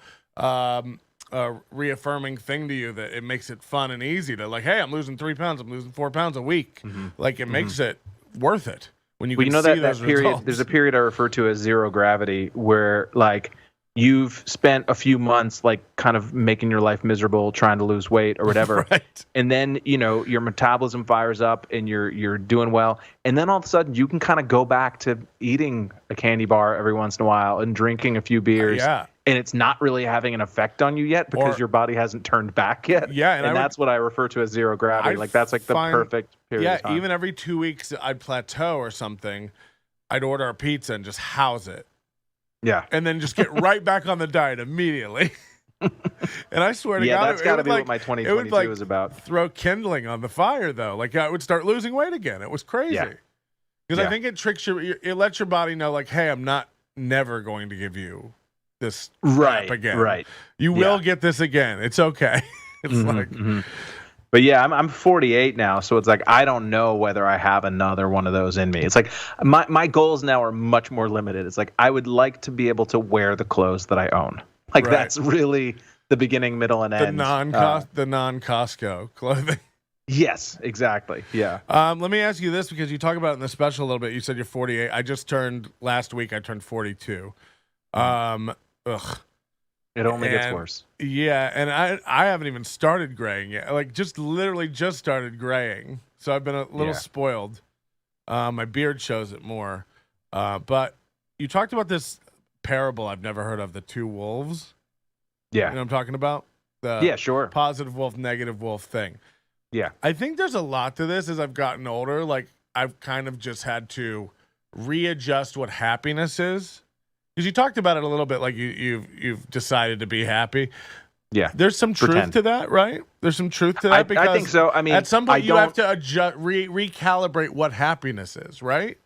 reaffirming thing to you that it makes it fun and easy to like, hey, I'm losing 3 pounds. I'm losing 4 pounds a week. Like it makes it worth it. When you can see that those period, results. there's a period I refer to as zero gravity where like you've spent a few months like kind of making your life miserable, trying to lose weight or whatever. Right. And then, your metabolism fires up and you're doing well. And then all of a sudden you can kind of go back to eating a candy bar every once in a while and drinking a few beers. Yeah. And it's not really having an effect on you yet because your body hasn't turned back yet. Yeah. And that's what I refer to as zero gravity. That's like the perfect period of time. Even every 2 weeks I'd plateau or something. I'd order a pizza and just house it. Yeah. And then just get right back on the diet immediately. And I swear to God, that's got to be what my 2022 is about. Throw kindling on the fire, though. Like I would start losing weight again. It was crazy. Because I think it tricks it lets your body know, like, hey, I'm not never going to give you this crap again. Right. You will get this again. It's okay. It's But yeah, I'm 48 now, so it's like I don't know whether I have another one of those in me. It's like my goals now are much more limited. It's like I would like to be able to wear the clothes that I own. Like that's really the beginning, middle, and end. The non-Costco clothing. Yes, exactly. Yeah. Let me ask you this because you talk about it in the special a little bit. You said you're 48. Last week I turned 42. It only gets worse. Yeah, and I haven't even started graying yet. Like literally just started graying. So I've been a little spoiled. My beard shows it more. But you talked about this parable I've never heard of, the two wolves. Yeah. You know what I'm talking about? Sure. Positive wolf, negative wolf thing. Yeah. I think there's a lot to this as I've gotten older. Like I've kind of just had to readjust what happiness is. Because you talked about it a little bit, like you've decided to be happy. Yeah, there's some truth to that, right? There's some truth to that. I think so. I mean, at some point you have to adjust, recalibrate what happiness is, right?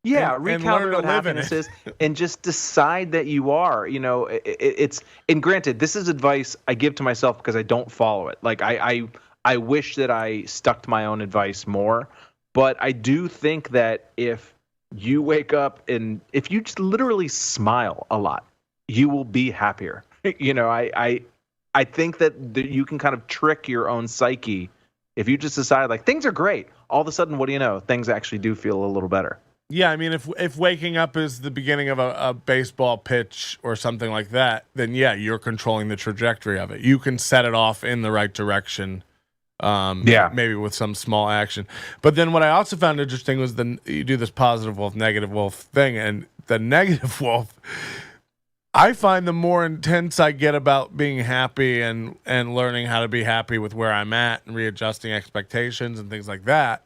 Yeah, and recalibrate what happiness is, and just decide that you are. It's and granted, this is advice I give to myself because I don't follow it. Like I wish that I stuck to my own advice more, but I do think that if you wake up and if you just literally smile a lot, you will be happier. I think that you can kind of trick your own psyche if you just decide like things are great. All of a sudden, what do you know? Things actually do feel a little better. Yeah, I mean, if waking up is the beginning of a baseball pitch or something like that, then yeah, you're controlling the trajectory of it. You can set it off in the right direction. Maybe with some small action. But then what I also found interesting was you do this positive wolf, negative wolf thing, and the negative wolf, I find the more intense I get about being happy and learning how to be happy with where I'm at and readjusting expectations and things like that,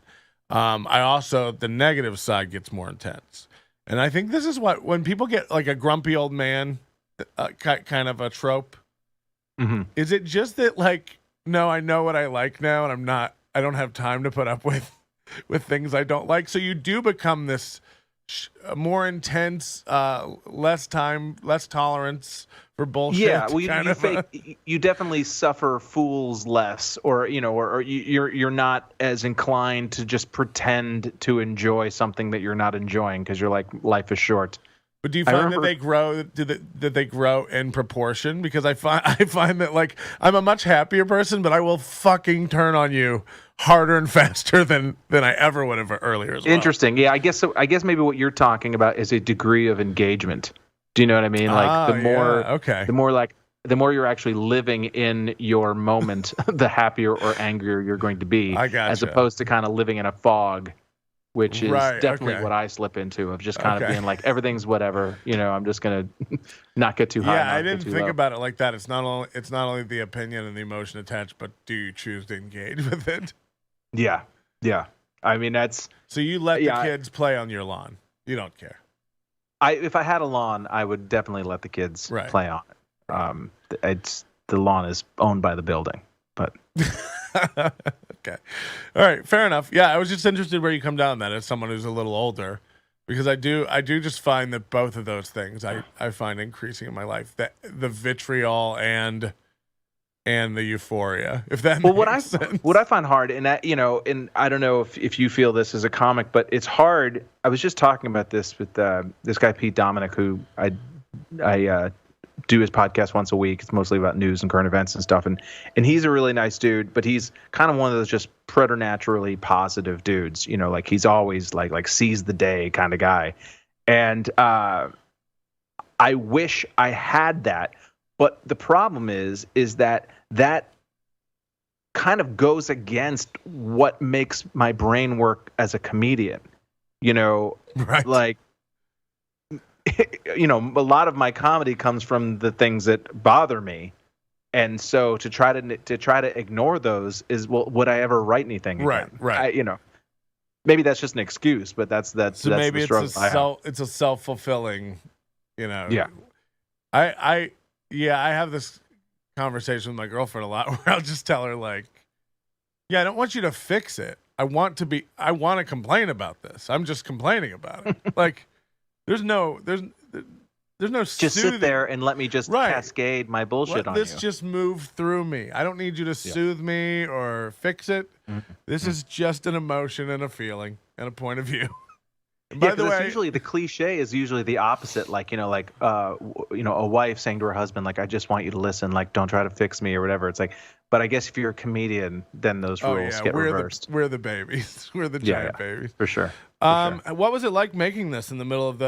the negative side gets more intense. And I think this is when people get like a grumpy old man, kind of a trope, is it just that like, no, I know what I like now, and I don't have time to put up with things I don't like. So you do become this more intense, less tolerance for bullshit. Yeah, well, you definitely suffer fools less, or you're not as inclined to just pretend to enjoy something that you're not enjoying because you're like, life is short. But do you find that they grow? That they grow in proportion? Because I find that like I'm a much happier person, but I will fucking turn on you harder and faster than I ever would have earlier as well. Interesting. Yeah, I guess so. I guess maybe what you're talking about is a degree of engagement. Do you know what I mean? Like the more you're actually living in your moment, the happier or angrier you're going to be. I gotcha. As opposed to kind of living in a fog. Which is definitely what I slip into, of just kind of being like, everything's whatever, I'm just gonna not get too high. Yeah, I didn't think about it like that. It's not only the opinion and the emotion attached, but do you choose to engage with it? Yeah. I mean, that's so you let the kids play on your lawn. You don't care. If I had a lawn, I would definitely let the kids play on it. The lawn is owned by the building, but. Okay. All right. Fair enough. Yeah. I was just interested where you come down on that as someone who's a little older. because I do just find that both of those things I find increasing in my life, that the vitriol and the euphoria, if that makes sense. What I find hard, and that, and I don't know if you feel this as a comic, but it's hard. I was just talking about this with this guy Pete Dominic, who I do his podcast once a week. It's mostly about news and current events and stuff, and he's a really nice dude, but he's kind of one of those just preternaturally positive dudes. Like he's always like seize the day kind of guy, and I wish I had that. But the problem is that kind of goes against what makes my brain work as a comedian. Right. Like, a lot of my comedy comes from the things that bother me. And so to try to ignore those is, well, would I ever write anything again? Right. Maybe that's just an excuse, but that's so maybe the struggle it's a self-fulfilling, Yeah. I have this conversation with my girlfriend a lot where I'll just tell her like, I don't want you to fix it. I want to complain about this. I'm just complaining about it. Like there's no just soothing. sit there and let me just cascade my bullshit on you. This just move through me. I don't need you to soothe me or fix it. Mm-hmm. This is just an emotion and a feeling and a point of view. By the way, usually the cliche is usually the opposite. Like, a wife saying to her husband, like, I just want you to listen, like, don't try to fix me or whatever. It's like, but I guess if you're a comedian, then those rules get reversed. We're the babies. We're the giant babies. For sure. What was it like making this in the middle of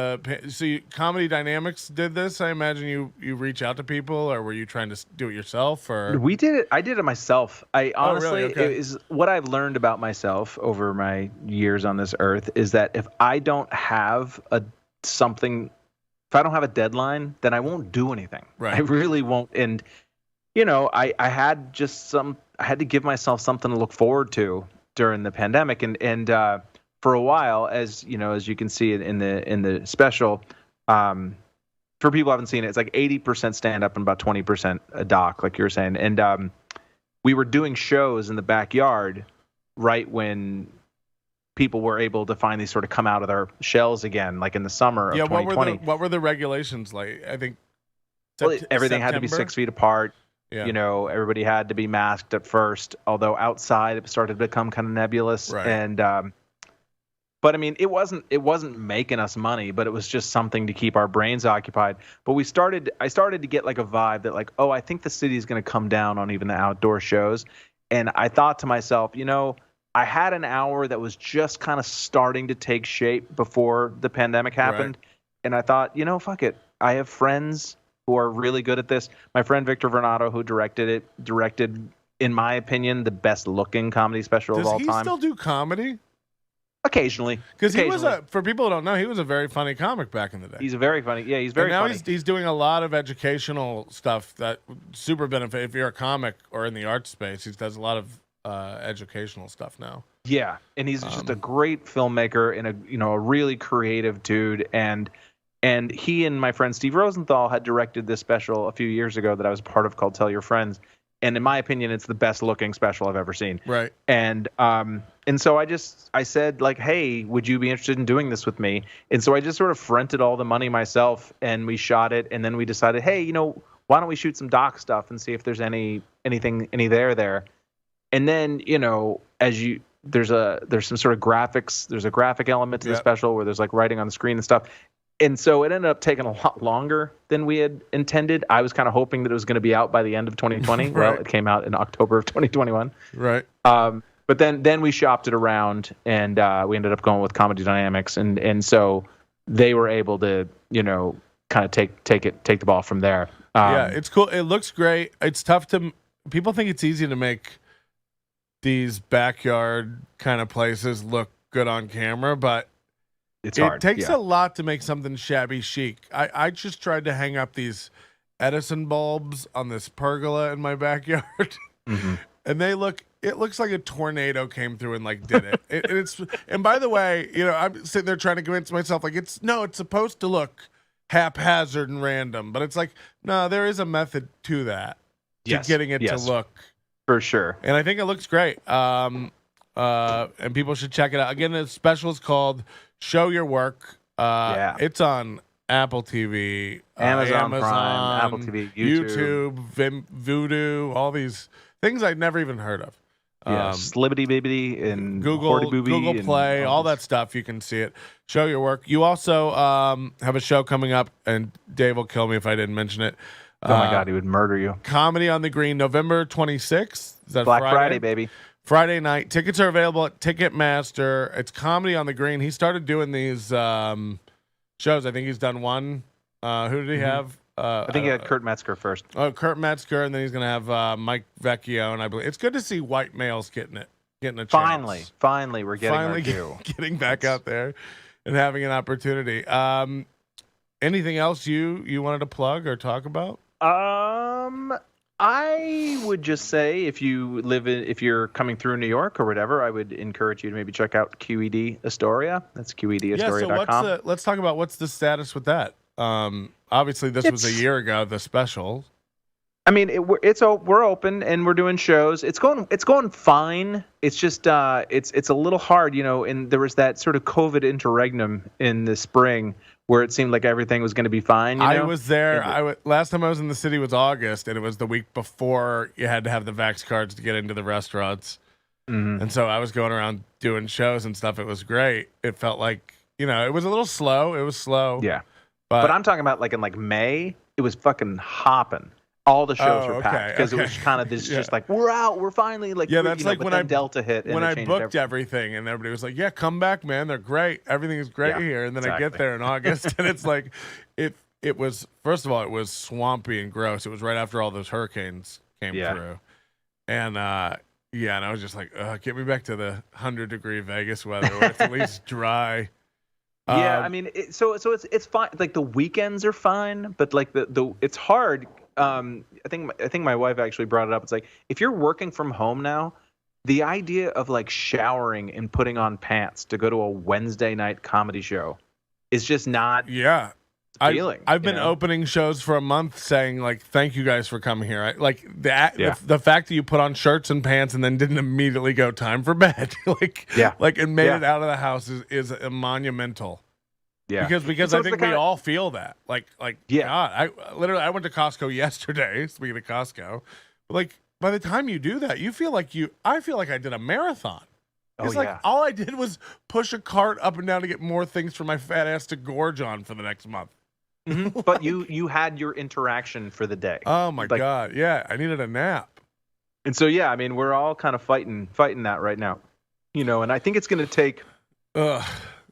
Comedy Dynamics did this? I imagine you reach out to people, or were you trying to do it yourself? Or we did it. I did it myself. I honestly, really? Okay. It is what I've learned about myself over my years on this earth is that if I don't have if I don't have a deadline, then I won't do anything. Right. I really won't. And I had to give myself something to look forward to during the pandemic, and for a while, as you can see in the special, for people who haven't seen it, it's like 80% stand up and about 20% a doc, like you were saying. And we were doing shows in the backyard right when people were able to finally sort of come out of their shells again, like in the summer of 2020. What were the regulations like? I think everything had to be 6 feet apart. Yeah. Everybody had to be masked at first, although outside it started to become kind of nebulous. Right. And but I mean, it wasn't making us money, but it was just something to keep our brains occupied. But I started to get like a vibe that like, oh, I think the city is going to come down on even the outdoor shows. And I thought to myself, I had an hour that was just kind of starting to take shape before the pandemic happened. Right. And I thought, fuck it. I have friends who are really good at this. My friend Victor Vernato, who directed, in my opinion, the best looking comedy special of all time. Does he still do comedy? Occasionally. Because he was for people who don't know, he was a very funny comic back in the day. He's very funny. Yeah, he's very funny. Now he's doing a lot of educational stuff that super benefit. If you're a comic or in the art space, he does a lot of educational stuff now. Yeah, and he's just a great filmmaker and a really creative dude. And he and my friend Steve Rosenthal had directed this special a few years ago that I was part of called Tell Your Friends. And in my opinion, it's the best looking special I've ever seen. Right. And so I said like, hey, would you be interested in doing this with me? And so I just sort of fronted all the money myself, and we shot it. And then we decided, hey, why don't we shoot some doc stuff and see if there's any there. And then, there's some sort of graphics. There's a graphic element to the special where there's like writing on the screen and stuff. And so it ended up taking a lot longer than we had intended. I was kind of hoping that it was going to be out by the end of 2020. Right. Well, it came out in October of 2021. Right. But then we shopped it around, and we ended up going with Comedy Dynamics, and so they were able to, kind of take the ball from there. Yeah, it's cool. It looks great. It's tough people think it's easy to make these backyard kind of places look good on camera, but it's hard. It takes a lot to make something shabby chic. I just tried to hang up these Edison bulbs on this pergola in my backyard, mm-hmm. and it looks like a tornado came through and like did it. And by the way, I'm sitting there trying to convince myself like it's supposed to look haphazard and random, but it's like, no, there is a method to that, to getting it to look. For sure. And I think it looks great. And people should check it out. Again, the special is called Show Your Work. Yeah. It's on Apple TV, Amazon Prime, Apple TV, YouTube. Vudu, all these things I'd never even heard of. Yeah, Slibbity Bibbity and Google Play, all that stuff. You can see it. Show your work. You also have a show coming up, and Dave will kill me if I didn't mention it. Oh my God, he would murder you. Comedy on the Green, November 26th. Is that Black Friday, baby. Friday night. Tickets are available at Ticketmaster. It's Comedy on the Green. He started doing these shows. I think he's done one. Who did he have? I think he had Kurt Metzger first. Oh, Kurt Metzger, and then he's going to have Mike Vecchio, and I believe it's good to see white males getting a chance. Finally, we're getting our due. Getting back out there and having an opportunity. Anything else you wanted to plug or talk about? I would just say if you're coming through New York or whatever, I would encourage you to maybe check out QED Astoria. That's QEDastoria.com. So let's talk about what's the status with that. Obviously, this was a year ago. The special. I mean, we're open and we're doing shows. It's going fine. It's just it's a little hard, And there was that sort of COVID interregnum in the spring where it seemed like everything was going to be fine. I was there. Last time I was in the city was August, and it was the week before you had to have the vax cards to get into the restaurants. Mm-hmm. And so I was going around doing shows and stuff. It was great. It felt like it was a little slow. It was slow. Yeah. But I'm talking about in May, it was fucking hopping. All the shows were packed because it was kind of this just like, we're out, we're finally that's like when Delta hit. When I booked everything and everybody was like, yeah, come back, man. They're great. Everything is great here. And then I get there in August and it's like, it was, first of all, it was swampy and gross. It was right after all those hurricanes came through. And and I was just like, get me back to the 100-degree Vegas weather where it's at least dry. Yeah, I mean, so it's fine. Like the weekends are fine, but like the it's hard. I think my wife actually brought it up. It's like if you're working from home now, the idea of like showering and putting on pants to go to a Wednesday night comedy show is just not. Yeah, appealing. I've been opening shows for a month saying like, thank you guys for coming here. The fact that you put on shirts and pants and then didn't immediately go time for bed, and made it out of the house is a monumental. Yeah, because I think we all feel that. God, I went to Costco yesterday. Speaking of Costco, but by the time you do that, I feel like I did a marathon. It's all I did was push a cart up and down to get more things for my fat ass to gorge on for the next month. Mm-hmm. But you had your interaction for the day. Oh my God, yeah, I needed a nap. And so I mean, we're all kind of fighting that right now, And I think it's going to take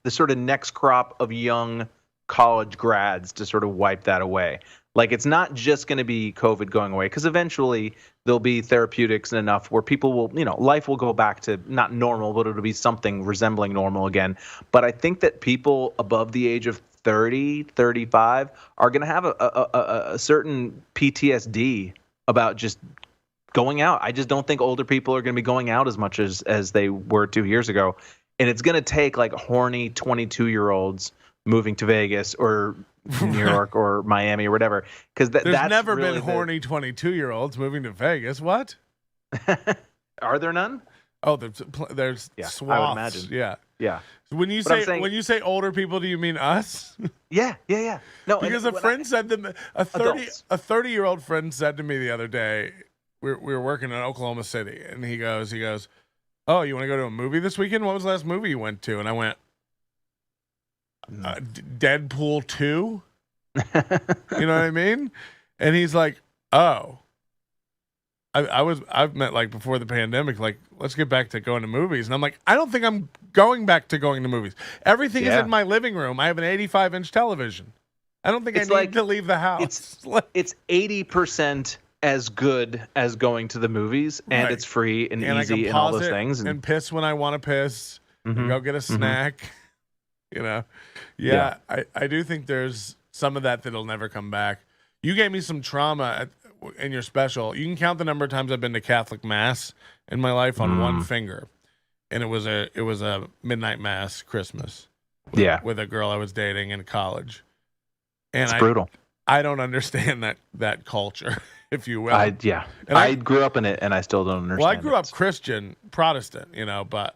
the sort of next crop of young college grads to sort of wipe that away. Like it's not just going to be COVID going away because eventually there'll be therapeutics and enough where people will, life will go back to not normal, but it'll be something resembling normal again. But I think that people above the age of 30, 35 are going to have a certain PTSD about just going out. I just don't think older people are going to be going out as much as they were 2 years ago. And it's going to take like horny 22-year-olds moving to Vegas or New York or Miami or whatever. Because there's never really been horny 22-year-olds moving to Vegas. What? Are there none? Oh, there's swaths. I would imagine. Yeah. When you say older people, do you mean us? Yeah. No, because a 30-year-old friend said to me the other day, we were working in Oklahoma City, and he goes, oh, you want to go to a movie this weekend? What was the last movie you went to? And I went, Deadpool 2. You know what I mean? And he's like, oh. I've met like before the pandemic, like, let's get back to going to movies. And I'm like, I don't think I'm going back to going to movies. Everything is in my living room. I have an 85-inch television. I don't think I need to leave the house. It's 80% as good as going to the movies, and it's free and easy and all those things. And piss when I want to piss. And go get a snack. I do think there's some of that'll never come back. You gave me some trauma in your special. You can count the number of times I've been to Catholic Mass in my life on one finger, and it was a midnight mass Christmas. With a girl I was dating in college, and it's brutal. I don't understand that culture, if you will. I grew up in it, and I still don't understand. Well, I grew up Christian, Protestant, but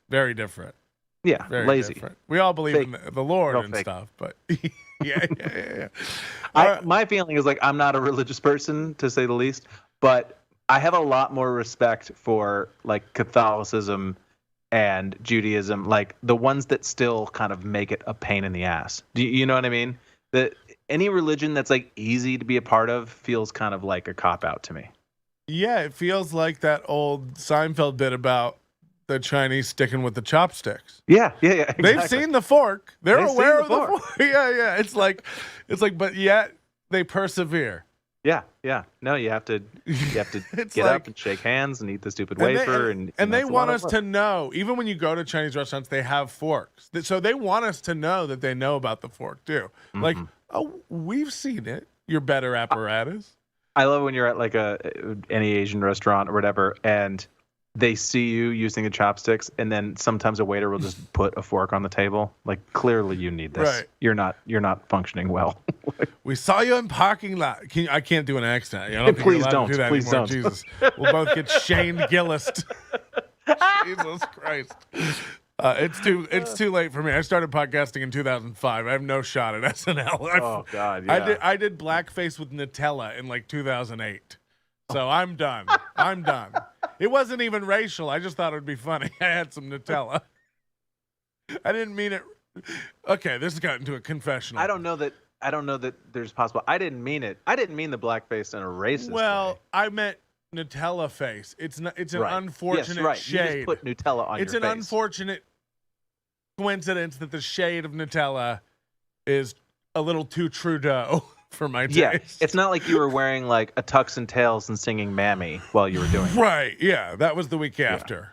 very different. Yeah, Very lazy. different. We all believe Fake. in the Lord Real and fake. stuff, but yeah. My feeling is like I'm not a religious person, to say the least, but I have a lot more respect for like Catholicism and Judaism, like the ones that still kind of make it a pain in the ass. Do you know what I mean? That any religion that's like easy to be a part of feels kind of like a cop out to me. Yeah, it feels like that old Seinfeld bit about the Chinese sticking with the chopsticks. Yeah. Exactly. They've seen the fork. They're They've aware seen of the the fork. fork. Yeah. It's like, but yet they persevere. Yeah. No, you have to It's get like- up and shake hands and eat the stupid And wafer, and they it's a want lot us of to work. know. Even when you go to Chinese restaurants, they have forks. So they want us to know that they know about the fork too. Like, oh, we've seen it. Your better apparatus. I love when you're at like any Asian restaurant or whatever, and they see you using the chopsticks, and then sometimes a waiter will just put a fork on the table. Like, clearly you need this. Right. You're not functioning well. We saw you in parking lot. I can't do an accent. I don't think Please you're allowed don't. to do that Please anymore. don't. Jesus, we'll both get Shane Gillis. Jesus Christ. It's too late for me. I started podcasting in 2005. I have no shot at SNL. Oh God, yeah. I did blackface with Nutella in like 2008. So I'm done. I'm done. It wasn't even racial. I just thought it would be funny. I had some Nutella. I didn't mean it. Okay, this has gotten into a confessional. I don't know that there's possible. I didn't mean it. I didn't mean the blackface in a racist Well, way. I meant Nutella face. It's an Right. unfortunate yes, right. shade. You just put Nutella on It's your an face. unfortunate coincidence that the shade of Nutella is a little too Trudeau for my taste. Yeah, it's not like you were wearing like a tux and tails and singing "Mammy" while you were doing it. Right. Yeah, that was the week after.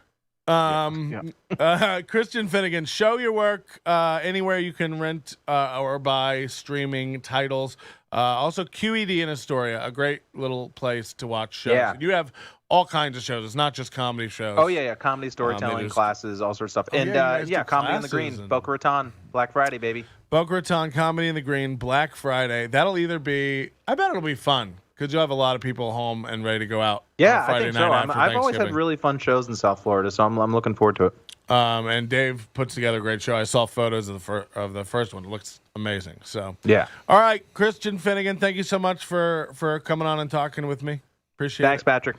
Christian Finnegan, show your work anywhere you can rent or buy streaming titles. Also, QED in Astoria, a great little place to watch shows. Yeah. You have all kinds of shows. It's not just comedy shows. Oh yeah, comedy, storytelling there's- classes, all sorts of stuff. Oh, And yeah, you guys do Comedy in the classes Green, and- Boca Raton, Black Friday, baby. Boca Raton, Comedy in the Green, Black Friday. That'll either be, I bet it'll be fun because you'll have a lot of people home and ready to go out. Yeah, on I Friday think so. night after I've always had Thanksgiving. really fun shows in South Florida, so I'm looking forward to it. And Dave puts together a great show. I saw photos of the first one. It looks amazing. So Yeah. all right, Christian Finnegan, thank you so much for coming on and talking with me. Appreciate Thanks, it. Patrick.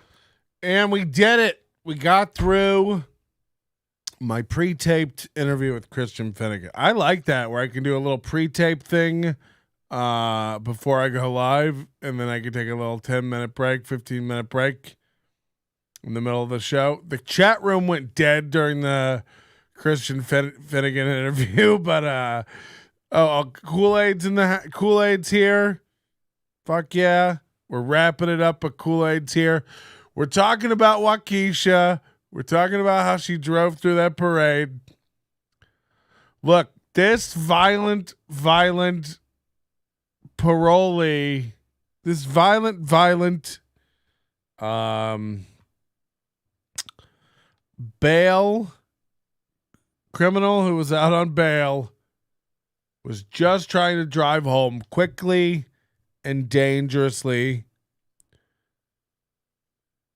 And we did it. We got through my pre-taped interview with Christian Finnegan. I like that, where I can do a little pre-tape thing before I go live, and then I can take a little 10-minute break, 15-minute break in the middle of the show. The chat room went dead during the Christian Finnegan interview, but Kool-Aid's here. Fuck yeah. We're wrapping it up, but Kool-Aid's here. We're talking about Waukesha. We're talking about how she drove through that parade. Look, this violent parolee, this violent bail criminal who was out on bail was just trying to drive home quickly and dangerously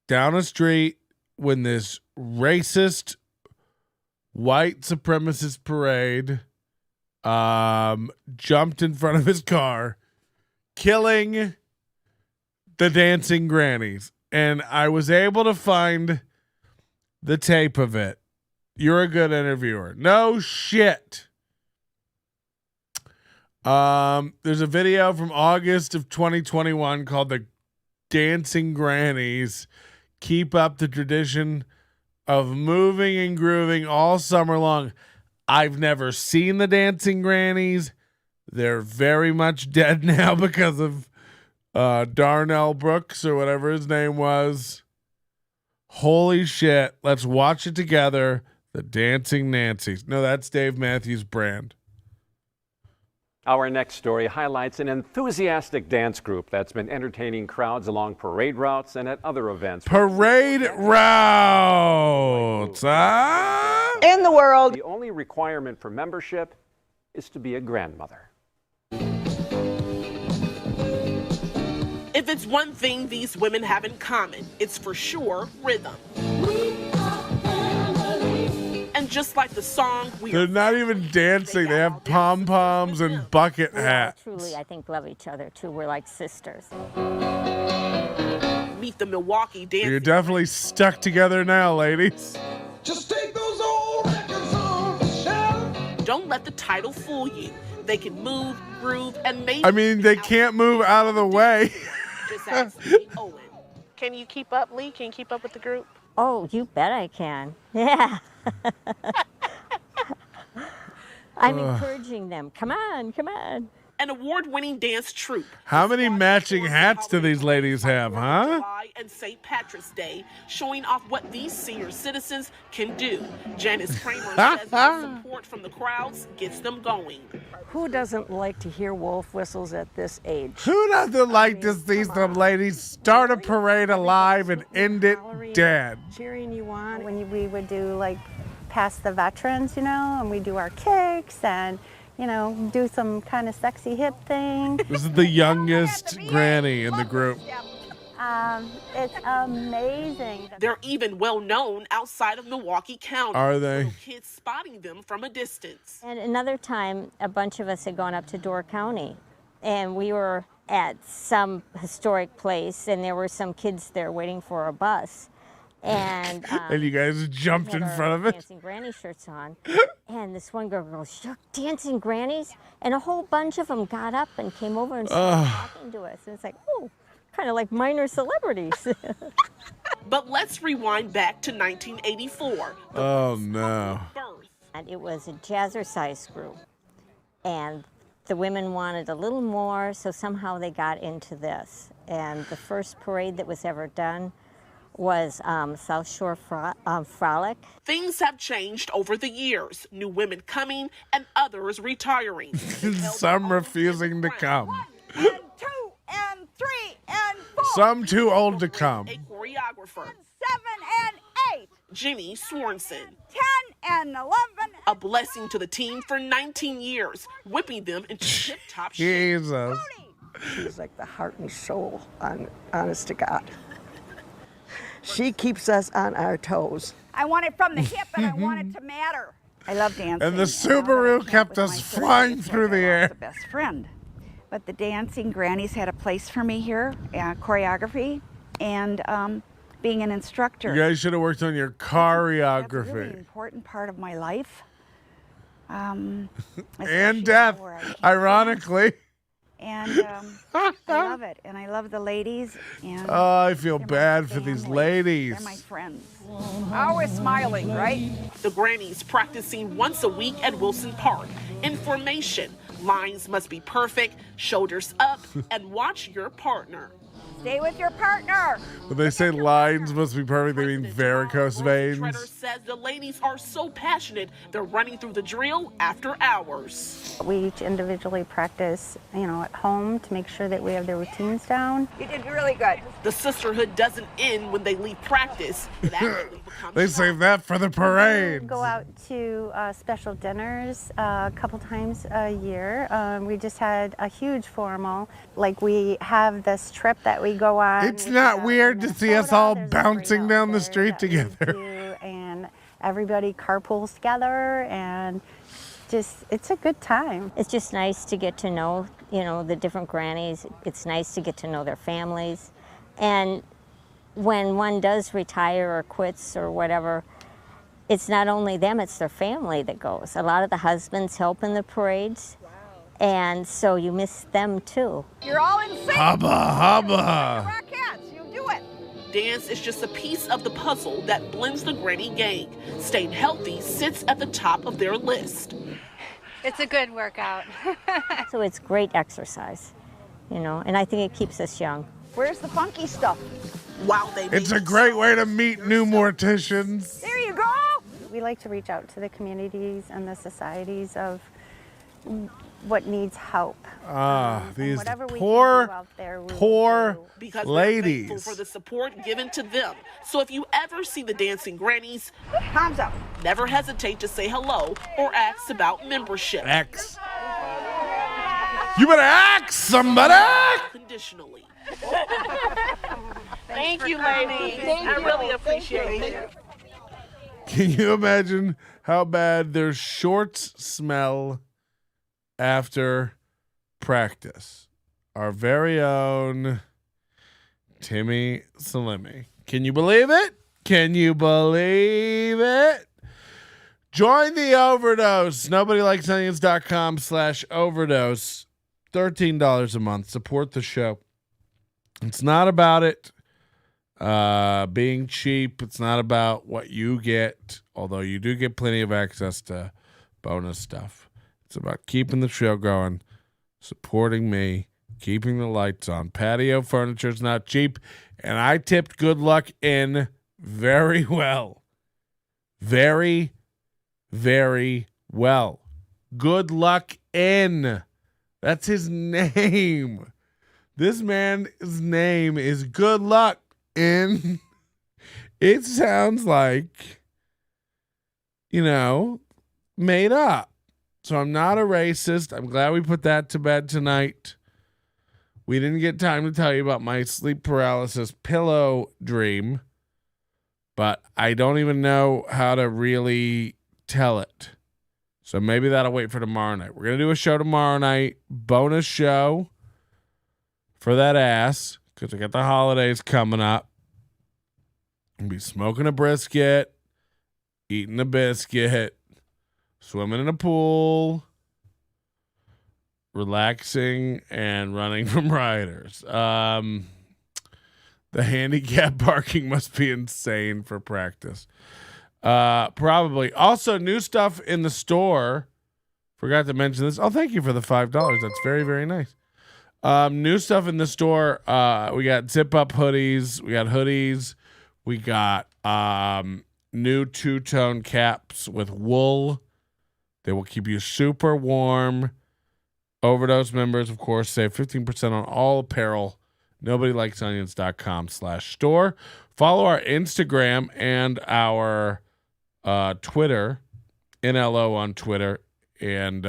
down a street when this racist white supremacist parade jumped in front of his car, killing the Dancing Grannies. And I was able to find the tape of it. You're a good interviewer. No shit. There's a video from August of 2021 called the Dancing Grannies. Keep up the tradition of moving and grooving all summer long. I've never seen the Dancing Grannies. They're very much dead now because of Darnell Brooks or whatever his name was. Holy shit. Let's watch it together. The Dancing Nancies. No, that's Dave Matthews Brand. Our next story highlights an enthusiastic dance group that's been entertaining crowds along parade routes and at other events. Parade routes. In the world. The only requirement for membership is to be a grandmother. If it's one thing these women have in common, it's for sure rhythm. And just like the song, They're not even dancing. They have pom-poms and bucket hats. Truly, I think, love each other, too. We're like sisters. Meet the Milwaukee Dancing. You're definitely stuck together now, ladies. Just take those old records on the shelf. Don't let the title fool you. They can move, groove, and maybe... I mean, they can't move out of the way. Just ask Lee Owen. Can you keep up, Lee? Can you keep up with the group? Oh, you bet I can. Yeah. I'm encouraging them. Come on, come on. An award-winning dance troupe. How many matching hats do these ladies have, huh? July and St. Patrick's Day, showing off what these senior citizens can do. Janice Kramer says the support from the crowds gets them going. Who doesn't like to hear wolf whistles at this age? Who doesn't like to see some ladies start a parade alive and end it dead? Cheering you on. When we would do like past the veterans, you know, and we do our kicks and, you know, do some kind of sexy hip thing. This is the youngest granny in the group. It's amazing. They're even well known outside of Milwaukee County. Are they? Little kids spotting them from a distance. And another time, a bunch of us had gone up to Door County, and we were at some historic place, and there were some kids there waiting for a bus. And you guys jumped in front of it. Dancing Granny shirts on, and this one girl goes, "You're Dancing Grannies," and a whole bunch of them got up and came over and started talking to us. And it's like, oh, kind of like minor celebrities. But let's rewind back to 1984. Oh no! And it was a jazzercise group, and the women wanted a little more, so somehow they got into this. And the first parade that was ever done was South Shore Frolic. Things have changed over the years. New women coming and others retiring. Some refusing to come. 1 and 2 and 3 and 4. Some too old to come. A choreographer. 7 and 8. Jenny Swanson. 10 and 11. A blessing to the team for 19 years, whipping them into tip-top shape. Jesus. She's like the heart and soul, honest to God. She keeps us on our toes. I want it from the hip and I want it to matter. I love dancing. And the Subaru kept us flying through the air. The best friend. But the Dancing Grannies had a place for me here, choreography, and being an instructor. You guys should have worked on your That's a really choreography. important part of my life. And death, ironically. And I love it, and I love the ladies. And Oh, I feel bad for these ladies. they're my friends. Always smiling, right? The Grannies practicing once a week at Wilson Park. In formation, lines must be perfect, shoulders up, and watch your partner. Stay with your partner. When they say lines must be perfect, they mean varicose Shredder veins. says the ladies are so passionate, they're running through the drill after hours. We each individually practice, you know, at home to make sure that we have the routines down. You did really good. The sisterhood doesn't end when they leave practice. It actually becomes They save that for the parade. Go out to special dinners a couple times a year. We just had a huge formal. Like we have this trip that we go on. It's not weird to see us all There's a bouncing free down the outfit street that we together. do, and everybody carpools together, and just it's a good time. It's just nice to get to know, you know, the different grannies. It's nice to get to know their families. And when one does retire or quits or whatever, it's not only them, it's their family that goes. A lot of the husbands help in the parades. And so you miss them too. You're all in sync. Hubba, hubba. Rockettes, you do it. Dance is just a piece of the puzzle that blends the Granny gang. Staying healthy sits at the top of their list. It's a good workout. So it's great exercise, you know, and I think it keeps us young. Where's the funky stuff? While they It's a great way to meet new morticians. There you go. We like to reach out to the communities and the societies of what needs help. These whatever we can poor, do out there, we will poor do. because ladies. they're thankful for the support given to them. So if you ever see the Dancing Grannies, Time's up. never hesitate to say hello or ask about membership. X. You better ask somebody. Conditionally. Thank you, ladies. I really appreciate it. Can you imagine how bad their shorts smell after practice? Our very own Timmy Salimi. Can you believe it? Can you believe it? Join the overdose. NobodyLikesOnions.com/overdose. $13 a month. Support the show. It's not about it being cheap. It's not about what you get, although you do get plenty of access to bonus stuff. It's about keeping the show going, supporting me, keeping the lights on. Patio furniture is not cheap, and I tipped Goodluck N very well. Very, very well. Goodluck N. That's his name. This man's name is Goodluck N. It sounds like, made up. So I'm not a racist. I'm glad we put that to bed tonight. We didn't get time to tell you about my sleep paralysis pillow dream, but I don't even know how to really tell it. So maybe that'll wait for tomorrow night. We're going to do a show tomorrow night, bonus show for that ass, because we got the holidays coming up. We'll be smoking a brisket, eating a biscuit, swimming in a pool, relaxing, and running from rioters. The handicap parking must be insane for practice. Probably. Also, new stuff in the store. Forgot to mention this. Oh, thank you for the $5. That's very, very nice. New stuff in the store. We got zip-up hoodies. We got hoodies. We got new two-tone caps with wool. They will keep you super warm. Overdose members, of course, save 15% on all apparel. NobodyLikesOnions.com/store. Follow our Instagram and our Twitter, NLO on Twitter, and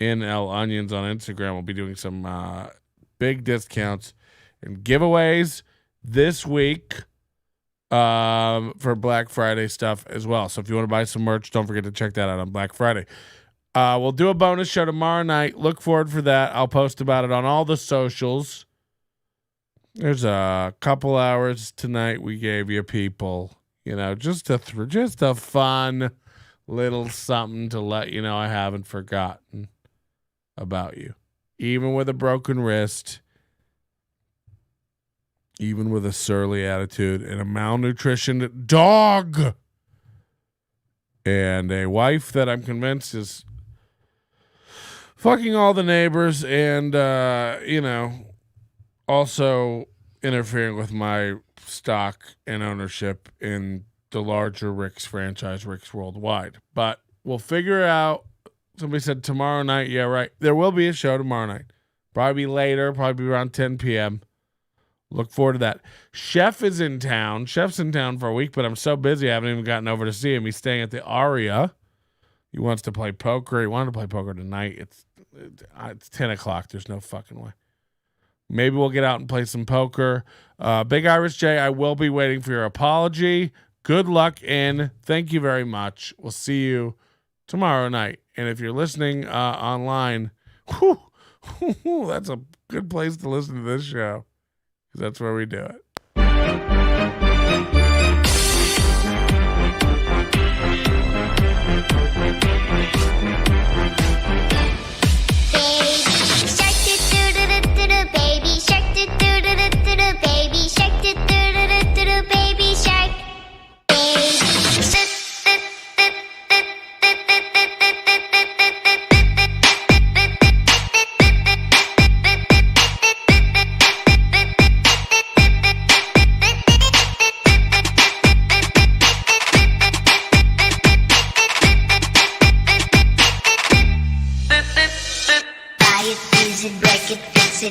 NL Onions on Instagram. We'll be doing some big discounts and giveaways this week for Black Friday stuff as well. So if you want to buy some merch, don't forget to check that out on Black Friday. We'll do a bonus show tomorrow night. Look forward for that. I'll post about it on all the socials. There's a couple hours tonight we gave you people. Just a fun little something to let you know I haven't forgotten about you. Even with a broken wrist, even with a surly attitude and a malnutritioned dog and a wife that I'm convinced is fucking all the neighbors and, also interfering with my stock and ownership in the larger Rick's franchise, Rick's Worldwide. But we'll figure it out. Somebody said tomorrow night. Yeah, right. There will be a show tomorrow night. Probably later, probably around 10 p.m. Look forward to that. Chef is in town. Chef's in town for a week, but I'm so busy I haven't even gotten over to see him. He's staying at the Aria. He wants to play poker. He wanted to play poker tonight. It's 10 o'clock. There's no fucking way. Maybe we'll get out and play some poker. Big Irish J, I will be waiting for your apology. Goodluck N. Thank you very much. We'll see you tomorrow night. And if you're listening online, that's a good place to listen to this show, because that's where we do it.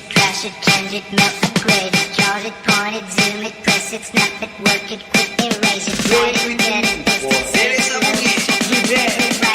Crash it, change it, melt, upgrade it, chart it, point it, zoom it, press it, snap it, work it, quick erase it, slide it, get it, paste it, save it, load it, check it,